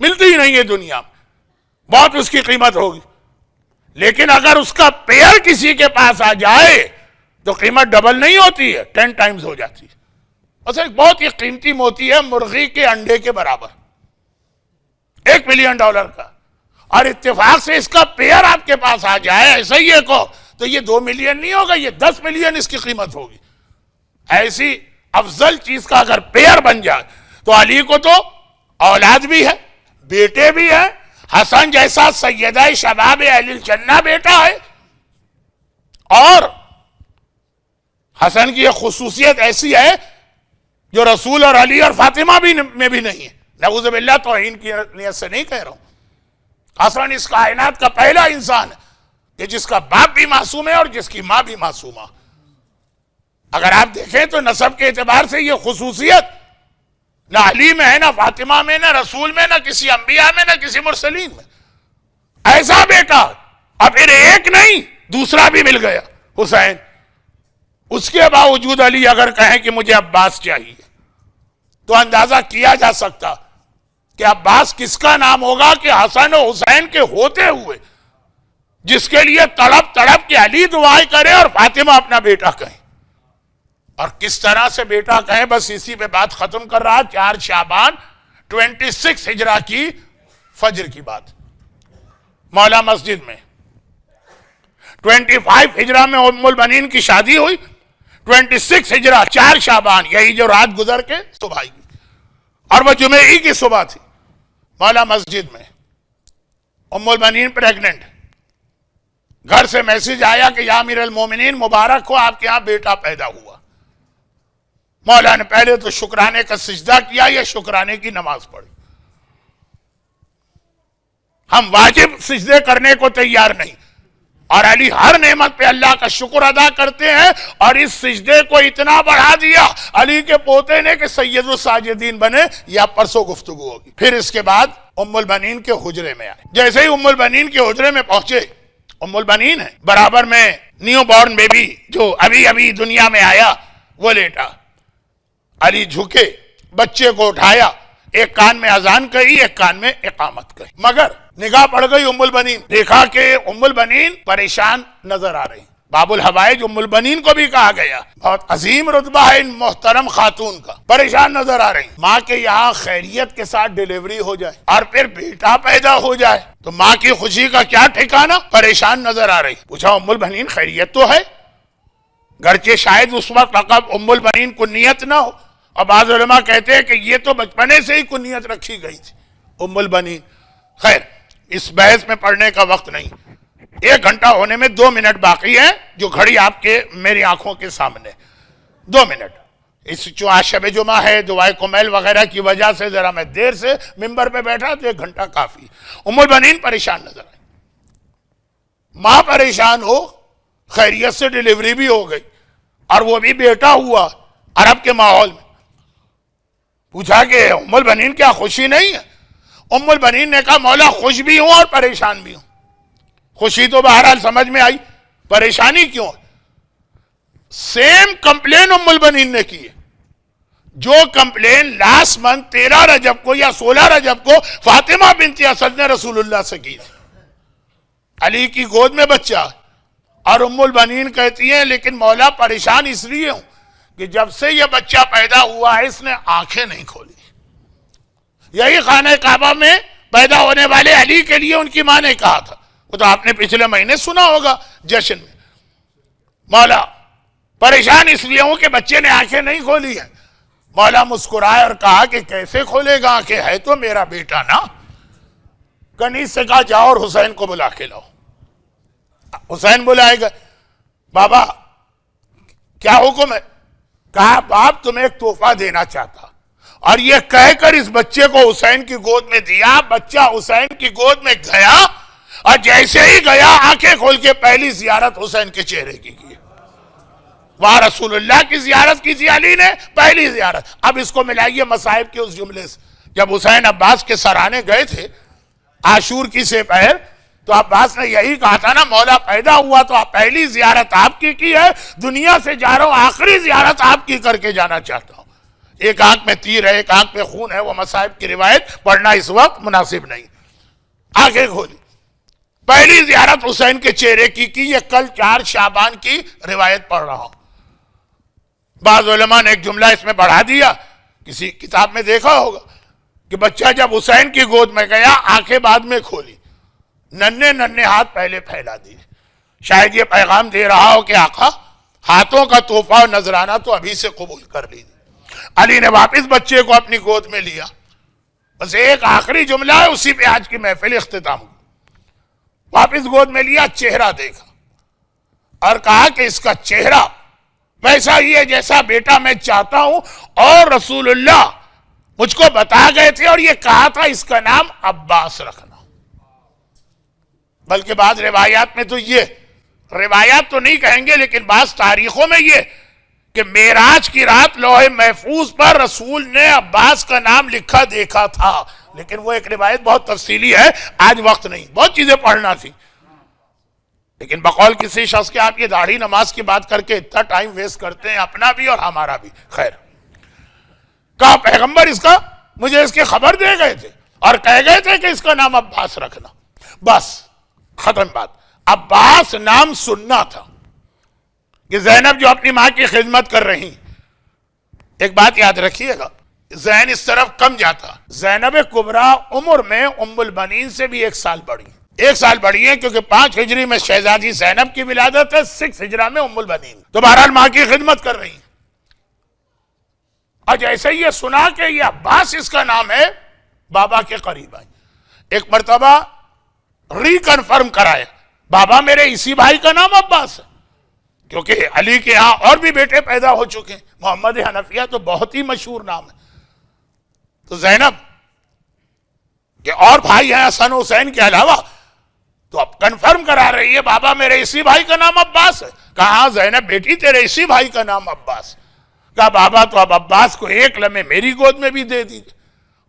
ملتی ہی نہیں ہے دنیا میں، بہت اس کی قیمت ہوگی. لیکن اگر اس کا پیئر کسی کے پاس آ جائے تو قیمت ڈبل نہیں ہوتی ہے، 10 ٹائمز ہو جاتی ہے. اصل ایک بہت ہی قیمتی موتی ہے، مرغی کے انڈے کے برابر، $1 ملین کا. اور اتفاق سے اس کا پیئر آپ کے پاس آ جائے ایسا ہی ایک ہو تو یہ 2 ملین نہیں ہوگا، یہ 10 ملین اس کی قیمت ہوگی. ایسی افضل چیز کا اگر پیئر بن جائے تو علی کو تو اولاد بھی ہے، بیٹے بھی ہیں. حسن جیسا سیدہ شباب اہل الجنہ بیٹا ہے. اور حسن کی یہ خصوصیت ایسی ہے جو رسول اور علی اور فاطمہ میں بھی نہیں ہے. نعوذ باللہ، توہین کی نیت سے نہیں کہہ رہا ہوں. حسن اس کائنات کا پہلا انسان ہے کہ جس کا باپ بھی معصوم ہے اور جس کی ماں بھی معصومہ. اگر آپ دیکھیں تو نسب کے اعتبار سے یہ خصوصیت نہ علی میں ہے، نہ فاطمہ میں، نہ رسول میں، نہ کسی انبیاء میں، نہ کسی مرسلین میں. ایسا بیٹا، اور پھر ایک نہیں دوسرا بھی مل گیا، حسین. اس کے باوجود علی اگر کہیں کہ مجھے عباس چاہیے تو اندازہ کیا جا سکتا کہ عباس کس کا نام ہوگا کہ حسن و حسین کے ہوتے ہوئے جس کے لیے تڑپ تڑپ کے علی دعائیں کرے اور فاطمہ اپنا بیٹا کہیں. اور کس طرح سے بیٹا کہیں، بس اسی پہ بات ختم کر رہا. 4 شعبان 26 ہجرہ کی فجر کی بات، مولا مسجد میں. 25 ہجرہ میں ام البنین کی شادی ہوئی. 26 ہجرہ 4 شعبان، یہی جو رات گزر کے صبح کی، اور وہ جمعہ ہی کی صبح تھی. مولا مسجد میں ام البنین پریگننٹ. گھر سے میسج آیا کہ یا امیر المومنین مبارک ہو، آپ کے ہاں بیٹا پیدا ہوا. مولا نے پہلے تو شکرانے کا سجدہ کیا یا شکرانے کی نماز پڑھی. ہم واجب سجدے کرنے کو تیار نہیں، اور علی ہر نعمت پہ اللہ کا شکر ادا کرتے ہیں، اور اس سجدے کو اتنا بڑھا دیا علی کے پوتے نے کہ سید الساجدین بنے، یا پرسوں گفتگو ہوگی۔ پھر اس کے بعد ام البنین کے حجرے میں آئے۔ جیسے ہی ام البنین کے حجرے میں پہنچے، ام البنین ہے، برابر میں نیو بورن بیبی جو ابھی دنیا میں آیا وہ لیٹا، علی جھکے، بچے کو اٹھایا، ایک کان میں اذان کہی، ایک کان میں اقامت کہی، مگر نگاہ پڑ گئی ام البنین، دیکھا کہ ام البنین پریشان نظر آ رہی۔ باب الحوائج ام البنین کو بھی کہا گیا، بہت عظیم رتبہ ہے ان محترم خاتون کا، پریشان نظر آ رہی۔ ماں کے یہاں خیریت کے ساتھ ڈیلیوری ہو جائے اور پھر بیٹا پیدا ہو جائے تو ماں کی خوشی کا کیا ٹھکانہ، پریشان نظر آ رہی۔ پوچھا ام البنین خیریت تو ہے؟ گرچہ شاید اس وقت لقب ام البنین کو نیت نہ ہو، اور بعض علماء کہتے ہیں کہ یہ تو بچپنے سے ہی کنیت رکھی گئی تھی ام البنین۔ خیر، اس بحث میں پڑھنے کا وقت نہیں، 1 گھنٹہ ہونے میں 2 منٹ باقی ہیں، جو گھڑی آپ کے میری آنکھوں کے سامنے 2 منٹ۔ اس جو آج شب جمعہ ہے، دعائے کمیل وغیرہ کی وجہ سے ذرا میں دیر سے ممبر پہ بیٹھا تو 1 گھنٹہ کافی۔ ام البنین پریشان نظر آئی، ماں پریشان ہو، خیریت سے ڈیلیوری بھی ہو گئی اور وہ بھی بیٹا ہوا عرب کے ماحول میں۔ پوچھا کہ ام البنین کیا خوشی نہیں ہے؟ ام البنین نے کہا مولا خوش بھی ہوں اور پریشان بھی ہوں۔ خوشی تو بہرحال سمجھ میں آئی، پریشانی کیوں ہے؟ سیم کمپلین ام البنین نے کی ہے جو کمپلین لاسٹ منتھ 13 رجب کو یا 16 رجب کو فاطمہ بنت اسد نے رسول اللہ سے کی تھی۔ علی کی گود میں بچہ، اور ام البنین کہتی ہیں لیکن مولا پریشان اس لیے ہوں کہ جب سے یہ بچہ پیدا ہوا ہے اس نے آنکھیں نہیں کھولی۔ یہی خانہ کعبہ میں پیدا ہونے والے علی کے لیے ان کی ماں نے کہا تھا، وہ تو آپ نے پچھلے مہینے سنا ہوگا جشن میں، مولا پریشان اس لیے ہوں کہ بچے نے آنکھیں نہیں کھولی ہیں۔ مولا مسکرائے اور کہا کہ کیسے کھولے گا آنکھیں، ہے تو میرا بیٹا نا۔ کنیز سے کہا جاؤ اور حسین کو بلا کے لاؤ۔ حسین بلائے گا، بابا کیا حکم ہے؟ کہا باپ تمہیں ایک تحفہ دینا چاہتا، اور یہ کہہ کر اس بچے کو حسین کی گود میں دیا۔ بچہ حسین کی گود میں گیا، اور جیسے ہی گیا آنکھیں کھول کے پہلی زیارت حسین کے چہرے کی وہاں رسول اللہ کی زیارت کی تھی علی نے، پہلی زیارت۔ اب اس کو ملائیے مصائب کے اس جملے سے، جب حسین عباس کے سرانے گئے تھے عاشور کی سے پہر، تو عباس نے یہی کہا تھا نا مولا پیدا ہوا تو پہلی زیارت آپ کی ہے، دنیا سے جا رہا ہوں آخری زیارت آپ کی کر کے جانا چاہتا ہوں۔ ایک آنکھ میں تیر ہے، ایک آنکھ میں خون ہے، وہ مصائب کی روایت پڑھنا اس وقت مناسب نہیں۔ آنکھیں کھولی، پہلی زیارت حسین کے چہرے کی، یہ کل 4 شعبان کی روایت پڑھ رہا ہوں۔ بعض علماء نے ایک جملہ اس میں بڑھا دیا، کسی کتاب میں دیکھا ہوگا کہ بچہ جب حسین کی گود میں گیا آنکھیں بعد میں کھولی، ننھے ہاتھ پہلے پھیلا دیے، شاید یہ پیغام دے رہا ہو کہ آقا ہاتھوں کا تحفہ و نذرانہ تو ابھی سے قبول کر لیجیے۔ علی نے واپس بچے کو اپنی گود میں لیا، بس ایک آخری جملہ ہے اسی پہ آج کی محفل اختتام کو، واپس گود میں لیا، چہرہ دیکھا اور کہا کہ اس کا چہرہ ویسا ہی ہے جیسا بیٹا میں چاہتا ہوں، اور رسول اللہ مجھ کو بتا گئے تھے اور یہ کہا تھا اس کا نام عباس رکھنا۔ بلکہ بعض روایات میں تو یہ روایات تو نہیں کہیں گے لیکن بعض تاریخوں میں یہ کہ معراج کی رات لوح محفوظ پر رسول نے عباس کا نام لکھا دیکھا تھا، لیکن وہ ایک روایت بہت تفصیلی ہے، آج وقت نہیں، بہت چیزیں پڑھنا تھی، لیکن بقول کسی شخص کے آپ یہ داڑھی نماز کی بات کر کے اتنا ٹائم ویسٹ کرتے ہیں، اپنا بھی اور ہمارا بھی۔ خیر، کہا پیغمبر اس کا مجھے اس کی خبر دے گئے تھے اور کہہ گئے تھے کہ اس کا نام عباس رکھنا، بس ختم بات۔ عباس نام سننا تھا کہ زینب جو اپنی ماں کی خدمت کر رہی، ایک بات یاد رکھیے گا، ذہن اس طرف کم جاتا، زینب کبریٰ عمر میں ام البنین سے بھی 1 سال بڑی، 1 سال بڑی ہے، کیونکہ 5 ہجری میں شہزادی زینب کی ولادت ہے، 6 ہجرہ میں ام البنین، تو بہرحال ماں کی خدمت کر رہی۔ اور جیسے یہ سنا کہ یہ عباس اس کا نام ہے، بابا کے قریب آئی، ایک مرتبہ ری کنفرم کرایا، بابا میرے اسی بھائی کا نام عباس ہے، کیونکہ علی کے ہاں اور بھی بیٹے پیدا ہو چکے ہیں، محمد حنفیہ تو بہت ہی مشہور نام ہے۔ تو زینب کہ اور بھائی ہیں حسن حسین کے علاوہ؟ تو اب کنفرم کرا رہی ہے بابا میرے اسی بھائی کا نام عباس ہے. کہا زینب بیٹی تیرے اسی بھائی کا نام عباس. کہا بابا تو اب عباس کو ایک لمحے میری گود میں بھی دے دیجیے.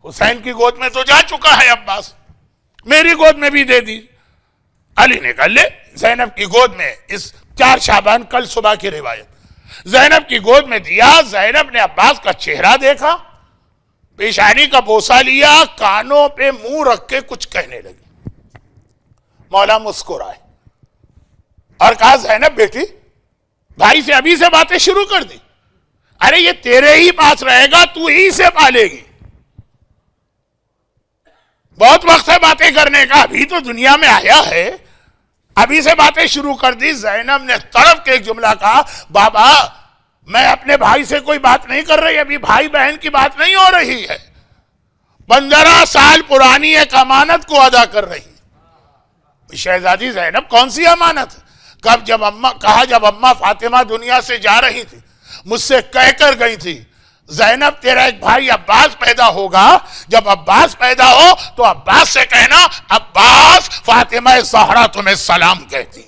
حسین کی گود میں تو جا چکا ہے عباس, میری گود میں بھی دے دیجیے. علی نے کہا لے. زینب کی گود میں, اس 4 شعبان کل صبح کی روایت, زینب کی گود میں دیا. زینب نے عباس کا چہرہ دیکھا, پیشانی کا بوسہ لیا, کانوں پہ منہ رکھ کے کچھ کہنے لگی. مولا مسکرائے اور کہا زینب بیٹی بھائی سے ابھی سے باتیں شروع کر دی. ارے یہ تیرے ہی پاس رہے گا, تو ہی سے پالے گی. بہت وقت ہے باتیں کرنے کا, ابھی تو دنیا میں آیا ہے, ابھی سے باتیں شروع کر دی. زینب نے تڑپ کے ایک جملہ کہا بابا میں اپنے بھائی سے کوئی بات نہیں کر رہی, ابھی بھائی بہن کی بات نہیں ہو رہی ہے. 15 سال پرانی ایک امانت کو ادا کر رہی. شہزادی زینب کون سی امانت؟ جب اماں فاطمہ دنیا سے جا رہی تھی مجھ سے کہہ کر گئی تھی زینب تیرا ایک بھائی عباس پیدا ہوگا, جب عباس پیدا ہو تو عباس سے کہنا عباس فاطمہ زہرا تمہیں سلام کہتی.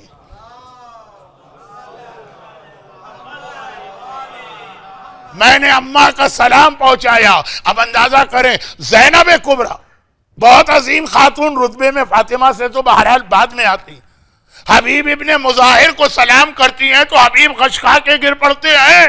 میں نے اماں کا سلام پہنچایا. اب اندازہ کریں زینب کبریٰ بہت عظیم خاتون رتبے میں, فاطمہ سے تو بہرحال بعد میں آتی, حبیب ابن مظاہر کو سلام کرتی ہیں تو حبیب خشخا کے گر پڑتے ہیں,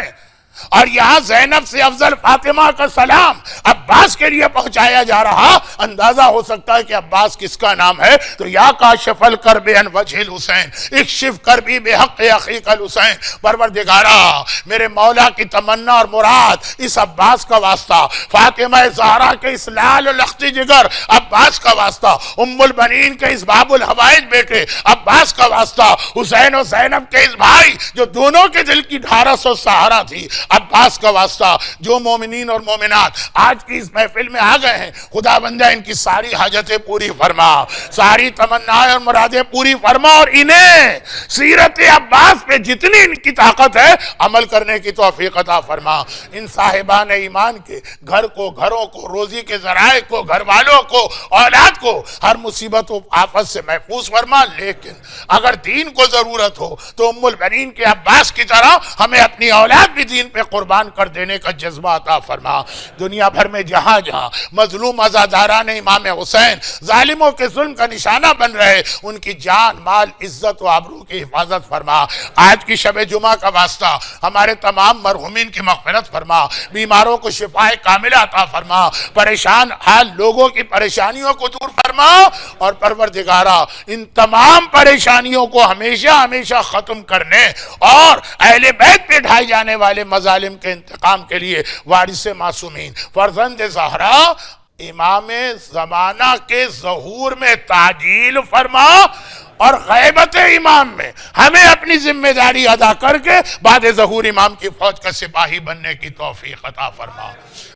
اور یہاں زینب سے افضل فاطمہ کا سلام عباس کے لیے پہنچایا جا رہا. اندازہ ہو سکتا ہے کہ عباس کس کا نام ہے. تو یا کاشف الکرب عن وجہ الحسین اکشف کربی بحق اخیک الحسین. پروردگارا میرے مولا کی تمنا اور مراد اس عباس کا واسطہ, فاطمہ زہرا کے اس لال و لختی جگر عباس کا واسطہ, ام البنین کے اس باب الحوائج بیٹے عباس کا واسطہ, حسین و زینب کے اس بھائی جو دونوں کے دل کی ڈھارس و سہارا تھی عباس کا واسطہ. جو مومنین اور مومنات آج کی اس محفل میں آ گئے ہیں, خدا بندہ ان کی ساری حاجتیں پوری فرما, ساری تمنائیں اور مرادیں پوری فرما, اور انہیں سیرت عباس پہ جتنی ان کی طاقت ہے عمل کرنے کی توفیق عطا فرما. ان صاحبان ایمان کے گھر کو, گھروں کو, روزی کے ذرائع کو, گھر والوں کو, اولاد کو ہر مصیبت و آفت سے محفوظ فرما. لیکن اگر دین کو ضرورت ہو تو ام البنین کے عباس کی طرح ہمیں اپنی اولاد بھی دین پہ قربان کر دینے کا جذبہ عطا فرما. دنیا بھر میں جہاں جہاں مظلوم عزاداران امام حسین ظالموں کے ظلم کا نشانہ بن رہے, ان کی جان مال عزت و آبرو کی حفاظت فرما. آج کی شب جمعہ کا واسطہ ہمارے تمام مرحومین کی مغفرت فرما, بیماروں کو شفاء کاملہ عطا فرما, پریشان حال لوگوں کی پریشانیوں کو دور فرما, اور پروردگارا ان تمام پریشانیوں کو ہمیشہ ہمیشہ ختم کرنے اور اہل بیت پہ ڈھائے جانے والے مظالم کے انتقام کے لیے وارث معصومین فرزند زہرا امام زمانہ کے ظہور میں تعجیل فرما, اور غیبت امام میں ہمیں اپنی ذمہ داری ادا کر کے بعد ظہور امام کی فوج کا سپاہی بننے کی توفیق عطا فرما.